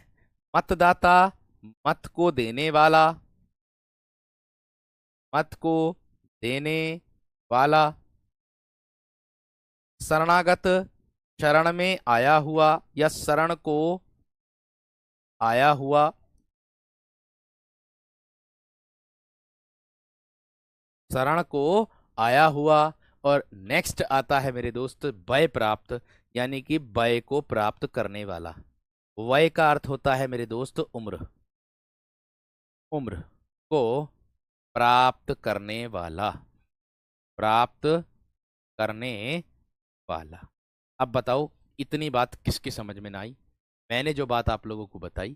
Speaker 1: मतदाता, मत को देने वाला, मत को देने वाला। शरणागत, शरण में आया हुआ या शरण को आया हुआ, शरण को आया हुआ। और नेक्स्ट आता है मेरे दोस्त वय प्राप्त, यानी कि वय को प्राप्त करने वाला। वय का अर्थ होता है मेरे दोस्त उम्र, उम्र को प्राप्त करने वाला, प्राप्त करने वाला। अब बताओ, इतनी बात किसकी समझ में ना आई? मैंने जो बात आप लोगों को बताई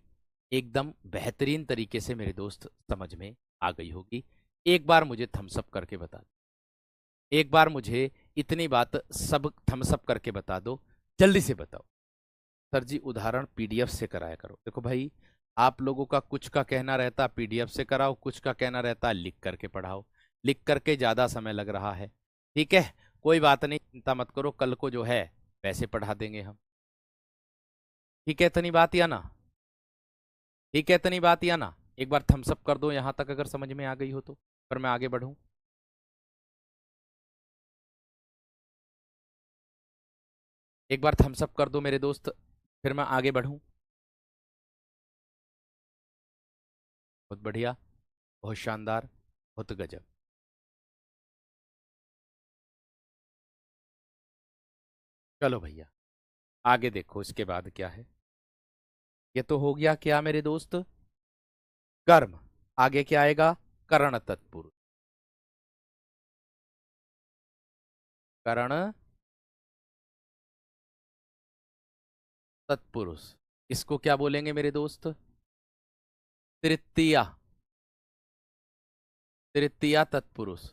Speaker 1: एकदम बेहतरीन तरीके से मेरे दोस्त समझ में आ गई होगी। एक बार मुझे थम्स अप करके बता दो, एक बार मुझे इतनी बात सब थम्स अप करके बता दो, जल्दी से बताओ। सर जी उदाहरण पीडीएफ से कराया करो। देखो भाई, आप लोगों का कुछ का कहना रहता पीडीएफ से कराओ, कुछ का कहना रहता लिख करके पढ़ाओ। लिख करके ज़्यादा समय लग रहा है। ठीक है, कोई बात नहीं, चिंता मत करो, कल को जो है वैसे पढ़ा देंगे हम। ठीक है, इतनी बात या ना? ठीक है, इतनी बात या ना? एक बार थम्स अप कर दो यहाँ तक अगर समझ में आ गई हो तो, पर मैं आगे बढ़ूँ। एक बार थम्स अप कर दो मेरे दोस्त, फिर मैं आगे बढ़ूँ। बहुत बढ़िया, बहुत शानदार, बहुत गजब। चलो भैया, आगे देखो इसके बाद क्या है। ये तो हो गया क्या मेरे दोस्त? कर्म। आगे क्या आएगा? करण तत्पुरुष, करण तत्पुरुष। इसको क्या बोलेंगे मेरे दोस्त? तृतीया, तृतीया तत्पुरुष,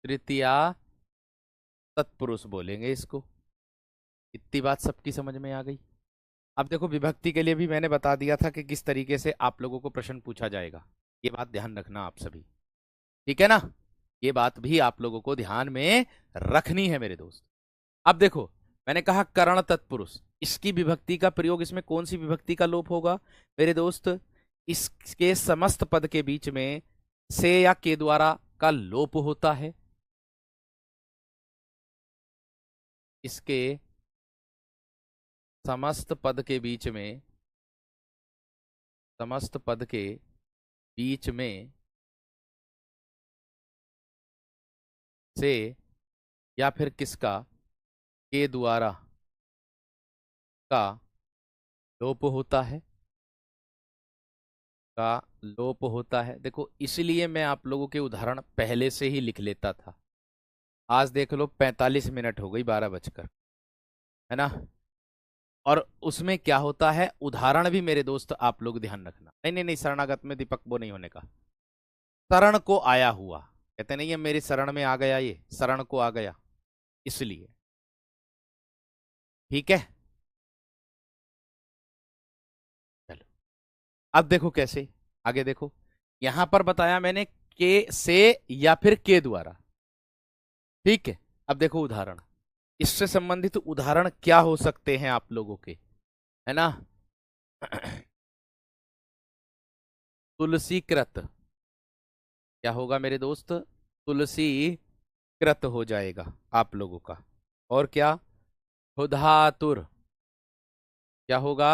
Speaker 1: तृतीया तत्पुरुष बोलेंगे इसको। इतनी बात सबकी समझ में आ गई? अब देखो विभक्ति के लिए भी मैंने बता दिया था कि किस तरीके से आप लोगों को प्रश्न पूछा जाएगा, ये बात ध्यान रखना आप सभी, ठीक है ना। ये बात भी आप लोगों को ध्यान में रखनी है मेरे दोस्त। अब देखो, मैंने कहा करण तत्पुरुष, इसकी विभक्ति का प्रयोग, इसमें कौन सी विभक्ति का लोप होगा मेरे दोस्त? इसके समस्त पद के बीच में से या के द्वारा का लोप होता है। इसके समस्त पद के बीच में, समस्त पद के बीच में से या फिर किसका, के द्वारा का लोप होता है, का लोप होता है। देखो इसलिए मैं आप लोगों के उदाहरण पहले से ही लिख लेता था। आज देख लो 45 मिनट हो गई, 12 बजकर, है ना। और उसमें क्या होता है, उदाहरण भी मेरे दोस्त आप लोग ध्यान रखना। नहीं नहीं नहीं, शरणागत में दीपक वो नहीं होने का, शरण को आया हुआ, कहते नहीं है मेरी शरण में आ गया, ये शरण को आ गया, इसलिए, ठीक है। चलो अब देखो कैसे, आगे देखो, यहां पर बताया मैंने के से या फिर के द्वारा, ठीक है। अब देखो उदाहरण, इससे संबंधित उदाहरण क्या हो सकते हैं आप लोगों के, है ना। तुलसी कृत, क्या होगा मेरे दोस्त? तुलसी कृत हो जाएगा आप लोगों का। और क्या? हुधातुर, क्या होगा?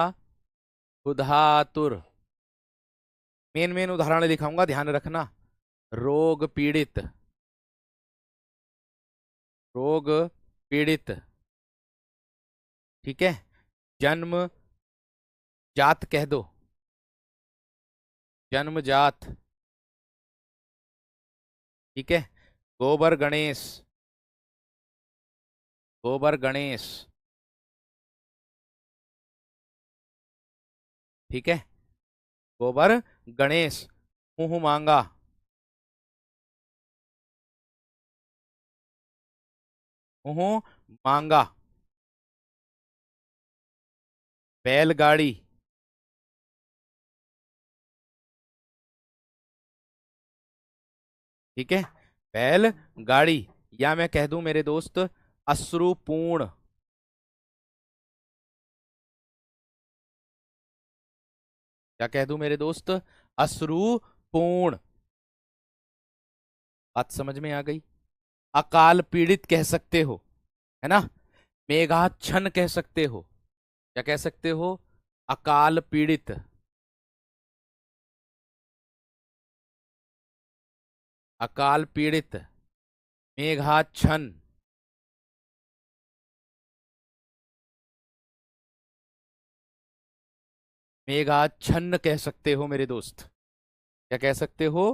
Speaker 1: हुधातुर। मेन मेन उदाहरण दिखाऊंगा, ध्यान रखना। रोग पीड़ित, रोग पीड़ित, ठीक है। जन्म जात कह दो, जन्म जात, ठीक है। गोबर गणेश, गोबर गणेश, ठीक है। गोबर गणेश। मुंह मांगा, मुंह मांगा। बैलगाड़ी, ठीक है। बैलगाड़ी, या मैं कह दूं मेरे दोस्त अश्रुपूर्ण, क्या कह दूं मेरे दोस्त? अश्रुपूर्ण। बात समझ में आ गई? अकाल पीड़ित कह सकते हो, है ना। मेघाच्छन्न कह सकते हो, क्या कह सकते हो? अकाल पीड़ित, अकाल पीड़ित, मेघाच्छन्न, मेघाच्छन्न कह सकते हो मेरे दोस्त, क्या कह सकते हो?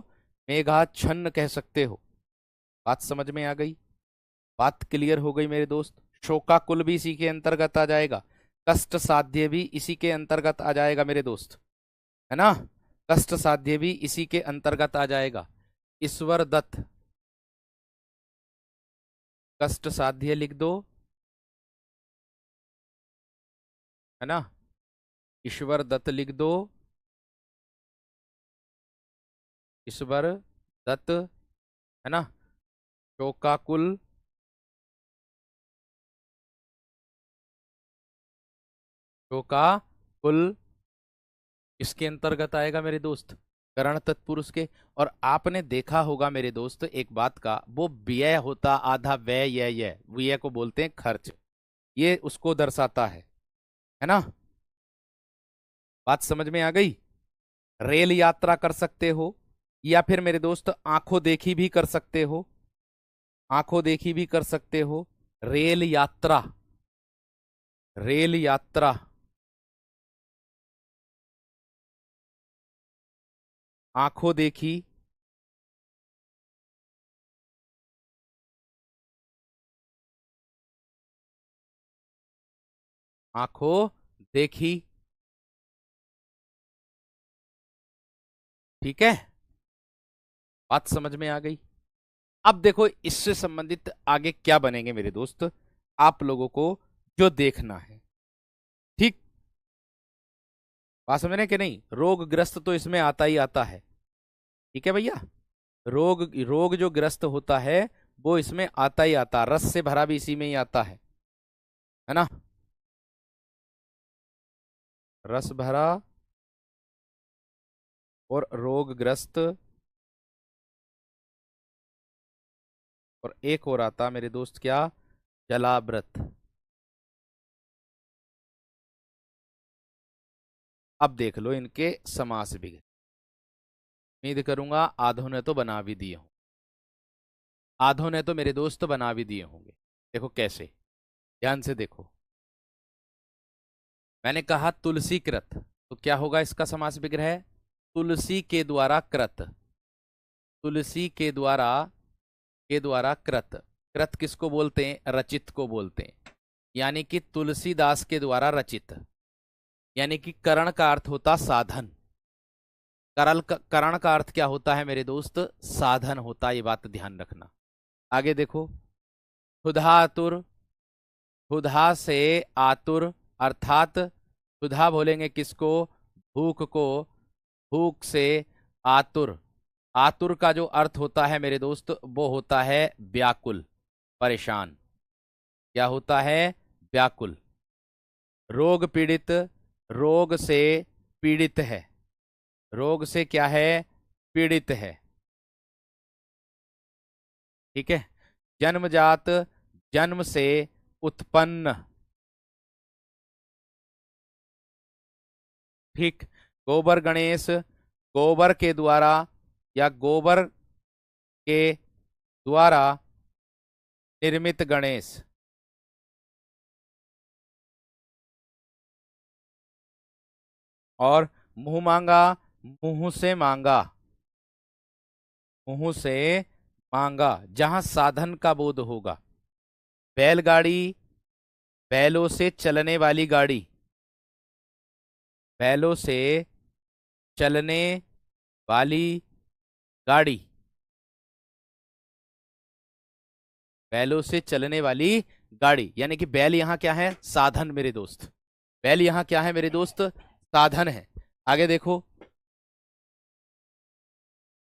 Speaker 1: मेघाच्छन्न कह सकते हो। बात समझ में आ गई? बात क्लियर हो गई मेरे दोस्त? शोकाकुल भी इसी के अंतर्गत आ जाएगा, कष्ट साध्य भी इसी के अंतर्गत आ जाएगा मेरे दोस्त, है ना। कष्ट साध्य भी इसी के अंतर्गत आ जाएगा। ईश्वर दत्त, कष्ट साध्य लिख दो, है ना। ईश्वर दत्त लिख दो, ईश्वर दत्त, है ना। शोकाकुल, शोकाकुल इसके अंतर्गत आएगा मेरे दोस्त, करण तत्पुरुष के। और आपने देखा होगा मेरे दोस्त एक बात का, वो व्यय होता आधा व्यय, ये व्यय को बोलते हैं खर्च, ये उसको दर्शाता है ना। बात समझ में आ गई? रेल यात्रा कर सकते हो, या फिर मेरे दोस्त आंखों देखी भी कर सकते हो, आंखों देखी भी कर सकते हो। रेल यात्रा, रेल यात्रा, आंखों देखी, आंखों देखी, ठीक है। बात समझ में आ गई? अब देखो इससे संबंधित आगे क्या बनेंगे मेरे दोस्त, आप लोगों को जो देखना है, ठीक। बात समझ रहे हैं कि नहीं? रोगग्रस्त तो इसमें आता ही आता है। ठीक है भैया, रोग रोग जो ग्रस्त होता है वो इसमें आता ही आता, रस से भरा भी इसी में ही आता है ना? रस भरा और रोगग्रस्त, और एक और आता मेरे दोस्त, क्या? जलावृत। अब देख लो इनके समास भी, उम्मीद करूंगा आधों ने तो बना भी दिए हों, आधों ने तो मेरे दोस्त बना भी दिए होंगे। देखो कैसे, ध्यान से देखो। मैंने कहा तुलसी कृत, तो क्या होगा इसका समास विग्रह? तुलसी के द्वारा कृत, तुलसी के द्वारा कृत। कृत किसको बोलते हैं? रचित को बोलते हैं। यानी कि तुलसीदास के द्वारा रचित, यानी कि करण का अर्थ होता साधन। करण का अर्थ क्या होता है मेरे दोस्त? साधन होता है, ये बात ध्यान रखना। आगे देखो, क्षुधातुर, क्षुधा से आतुर, अर्थात क्षुधा बोलेंगे किसको? भूख को, भूख से आतुर। आतुर का जो अर्थ होता है मेरे दोस्त वो होता है व्याकुल, परेशान। क्या होता है? व्याकुल। रोग पीड़ित, रोग से पीड़ित है, रोग से क्या है? पीड़ित है। ठीक है। जन्मजात, जन्म से उत्पन्न। ठीक। गोबर गणेश, गोबर के द्वारा या गोबर के द्वारा निर्मित गणेश। और मुंह मांगा, मुंह से मांगा, मुंह से मांगा, जहां साधन का बोध होगा। बैलगाड़ी, बैलों से चलने वाली गाड़ी, बैलों से चलने वाली गाड़ी, बैलों से चलने वाली गाड़ी, यानी कि बैल यहाँ क्या है? साधन मेरे दोस्त। बैल यहाँ क्या है मेरे दोस्त? साधन है। आगे देखो,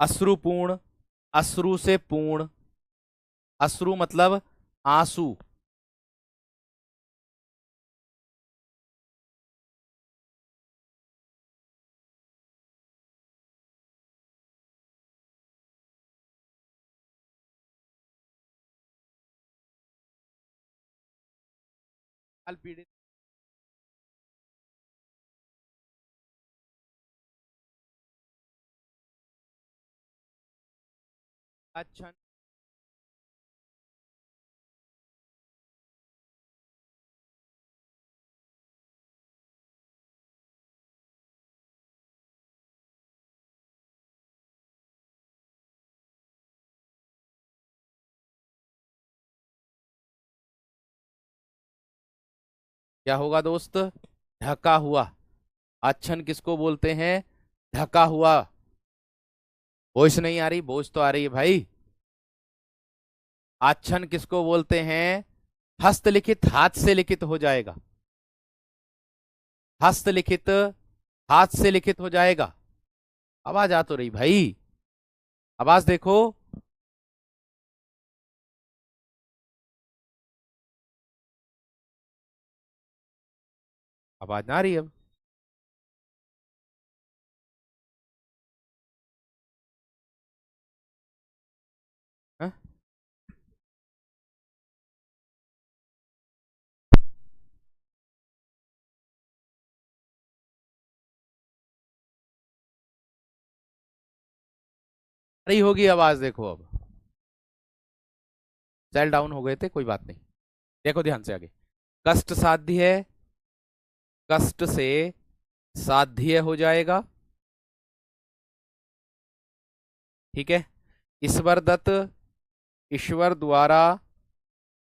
Speaker 1: अश्रुपूर्ण, अश्रु से पूर्ण, अश्रु मतलब आंसू। काल पीड़ित, अच्छा। क्या होगा दोस्त? ढका हुआ। अच्छन किसको बोलते हैं? ढका हुआ। भोज नहीं आ रही? भोज तो आ रही है भाई। आच्छन किसको बोलते हैं? हस्तलिखित, हाथ से लिखित हो जाएगा, हस्तलिखित, हाथ से लिखित हो जाएगा। आवाज आ तो रही भाई? आवाज देखो। आवाज ना आ रही अब? हाँ? रही होगी आवाज, देखो अब। सेल डाउन हो गए थे, कोई बात नहीं। देखो ध्यान से आगे। कष्ट साध्य है, कष्ट से साध्य हो जाएगा। ठीक है। ईश्वर दत्त, ईश्वर द्वारा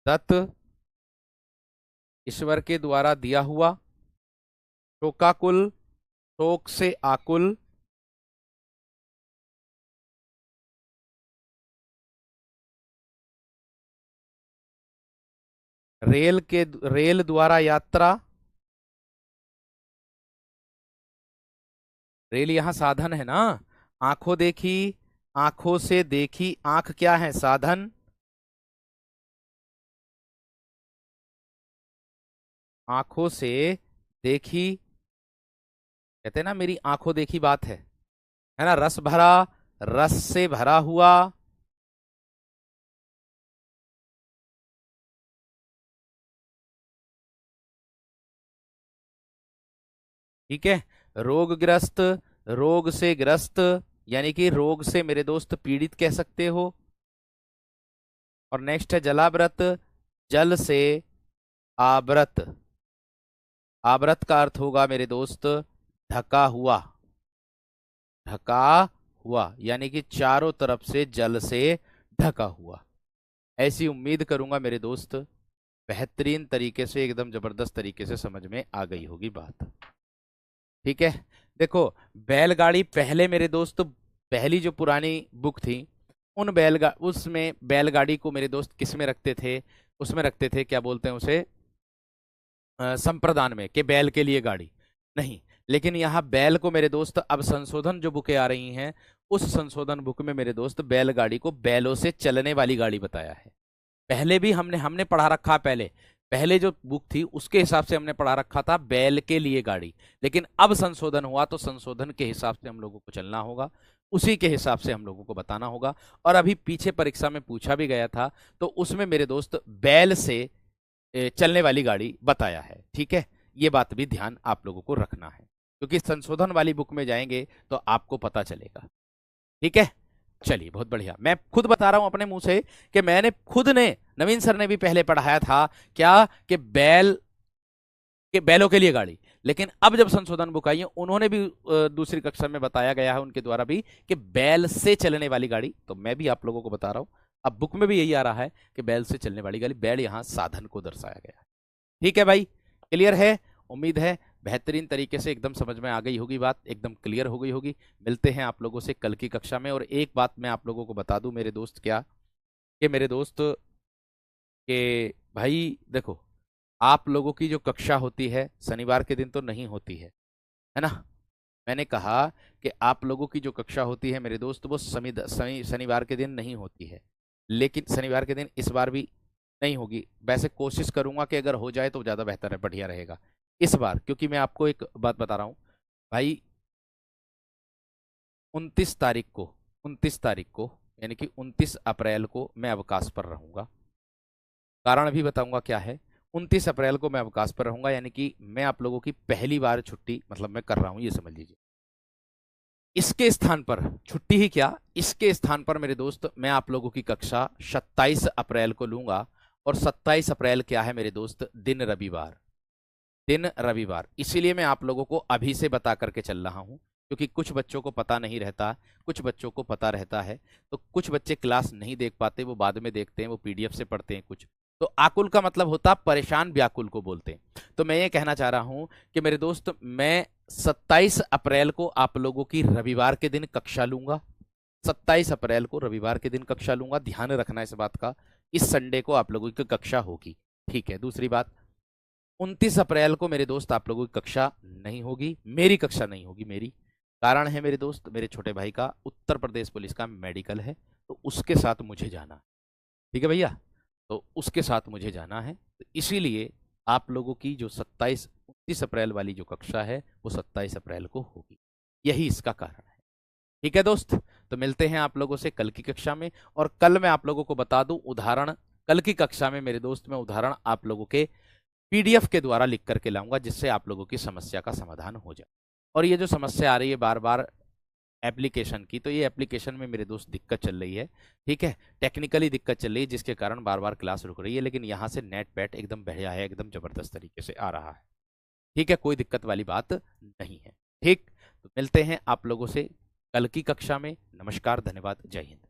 Speaker 1: दत्त, ईश्वर के द्वारा दिया हुआ। शोकाकुल, शोक से आकुल। रेल के, रेल द्वारा यात्रा। रेल यहाँ साधन है ना। आंखों देखी, आंखों से देखी, आंख क्या है? साधन। आंखों से देखी, कहते हैं ना मेरी आंखों देखी बात है ना। रस भरा, रस से भरा हुआ। ठीक है। रोगग्रस्त, रोग से ग्रस्त, यानी कि रोग से मेरे दोस्त पीड़ित कह सकते हो। और नेक्स्ट है जलाव्रत, जल से आवृत। आवृत का अर्थ होगा मेरे दोस्त ढका हुआ, ढका हुआ, यानी कि चारों तरफ से जल से ढका हुआ। ऐसी उम्मीद करूंगा मेरे दोस्त बेहतरीन तरीके से, एकदम जबरदस्त तरीके से समझ में आ गई होगी बात। ठीक है। देखो, बैलगाड़ी पहले मेरे दोस्त, पहली जो पुरानी बुक थी उन उसमें बैलगाड़ी को मेरे दोस्त किस में रखते थे? उसमें रखते थे, क्या बोलते हैं उसे, संप्रदान में, कि बैल के लिए गाड़ी नहीं। लेकिन यहाँ बैल को मेरे दोस्त अब संशोधन जो बुकें आ रही हैं, उस संशोधन बुक में मेरे दोस्त बैलगाड़ी को बैलों से चलने वाली गाड़ी बताया है। पहले भी हमने हमने पढ़ा रखा, पहले पहले जो बुक थी उसके हिसाब से हमने पढ़ा रखा था बैल के लिए गाड़ी। लेकिन अब संशोधन हुआ तो संशोधन के हिसाब से हम लोगों को चलना होगा, उसी के हिसाब से हम लोगों को बताना होगा। और अभी पीछे परीक्षा में पूछा भी गया था, तो उसमें मेरे दोस्त बैल से चलने वाली गाड़ी बताया है। ठीक है, ये बात भी ध्यान आप लोगों को रखना है, क्योंकि संशोधन वाली बुक में जाएंगे तो आपको पता चलेगा। ठीक है, चलिए बहुत बढ़िया। मैं खुद बता रहा हूं अपने मुंह से कि मैंने खुद ने, नवीन सर ने भी पहले पढ़ाया था क्या, कि बैल के बैलों के लिए गाड़ी। लेकिन अब जब संशोधन बुक आई है, उन्होंने भी दूसरी कक्षा में बताया गया है उनके द्वारा भी कि बैल से चलने वाली गाड़ी। तो मैं भी आप लोगों को बता रहा हूं, अब बुक में भी यही आ रहा है कि बैल से चलने वाली गाड़ी, बैल यहां साधन को दर्शाया गया है। ठीक है भाई, क्लियर है? उम्मीद है बेहतरीन तरीके से एकदम समझ में आ गई होगी बात, एकदम क्लियर हो गई होगी। मिलते हैं आप लोगों से कल की कक्षा में। और एक बात मैं आप लोगों को बता दूं मेरे दोस्त, क्या कि मेरे दोस्त के भाई देखो, आप लोगों की जो कक्षा होती है शनिवार के दिन तो नहीं होती है ना। मैंने कहा कि आप लोगों की जो कक्षा होती है मेरे दोस्त, वो शनिवार के दिन नहीं होती है। लेकिन शनिवार के दिन इस बार भी नहीं होगी। वैसे कोशिश करूंगा कि अगर हो जाए तो ज़्यादा बेहतर है, बढ़िया रहेगा इस बार। क्योंकि मैं आपको एक बात बता रहा हूँ भाई, 29 तारीख को, 29 तारीख को यानी कि 29 अप्रैल को मैं अवकाश पर रहूंगा। कारण भी बताऊंगा क्या है। 29 अप्रैल को मैं अवकाश पर रहूंगा, यानी कि मैं आप लोगों की पहली बार छुट्टी मतलब मैं कर रहा हूं, ये समझ लीजिए। इसके स्थान पर, छुट्टी ही क्या, इसके स्थान पर मेरे दोस्त मैं आप लोगों की कक्षा 27 अप्रैल को लूंगा। और 27 अप्रैल क्या है मेरे दोस्त? दिन रविवार, दिन रविवार। इसीलिए मैं आप लोगों को अभी से बता करके चल रहा हूं, क्योंकि कुछ बच्चों को पता नहीं रहता, कुछ बच्चों को पता रहता है। तो कुछ बच्चे क्लास नहीं देख पाते, वो बाद में देखते हैं, वो पीडीएफ से पढ़ते हैं कुछ। तो आकुल का मतलब होता परेशान, व्याकुल को बोलते हैं। तो मैं ये कहना चाह रहा हूं कि मेरे दोस्त मैं 27 अप्रैल को आप लोगों की रविवार के दिन कक्षा लूंगा। 27 अप्रैल को रविवार के दिन कक्षा लूंगा, ध्यान रखना इस बात का। इस संडे को आप लोगों की कक्षा होगी। ठीक है, दूसरी बात, 29 अप्रैल को मेरे दोस्त आप लोगों की कक्षा नहीं होगी, मेरी कक्षा नहीं होगी। मेरी कारण है मेरे दोस्त, मेरे छोटे भाई का उत्तर प्रदेश पुलिस का मेडिकल है, तो उसके साथ मुझे जाना है। ठीक है भैया, तो उसके साथ मुझे जाना है, तो इसीलिए आप लोगों की जो 29 अप्रैल वाली जो कक्षा है वो 27 अप्रैल को होगी। यही इसका कारण है। ठीक है दोस्त, तो मिलते हैं आप लोगों से कल की कक्षा में। और कल मैं आप लोगों को बता दूं उदाहरण, कल की कक्षा में मेरे दोस्त मैं उदाहरण आप लोगों के पीडीएफ के द्वारा लिख करके लाऊंगा, जिससे आप लोगों की समस्या का समाधान हो जाए। और ये जो समस्या आ रही है बार बार एप्लीकेशन की, तो ये एप्लीकेशन में मेरे दोस्त दिक्कत चल रही है। ठीक है, टेक्निकली दिक्कत चल रही है, जिसके कारण बार बार क्लास रुक रही है। लेकिन यहाँ से नेट पैट एकदम बढ़िया है, एकदम जबरदस्त तरीके से आ रहा है। ठीक है, कोई दिक्कत वाली बात नहीं है। ठीक, तो मिलते हैं आप लोगों से कल की कक्षा में। नमस्कार, धन्यवाद, जय हिंद।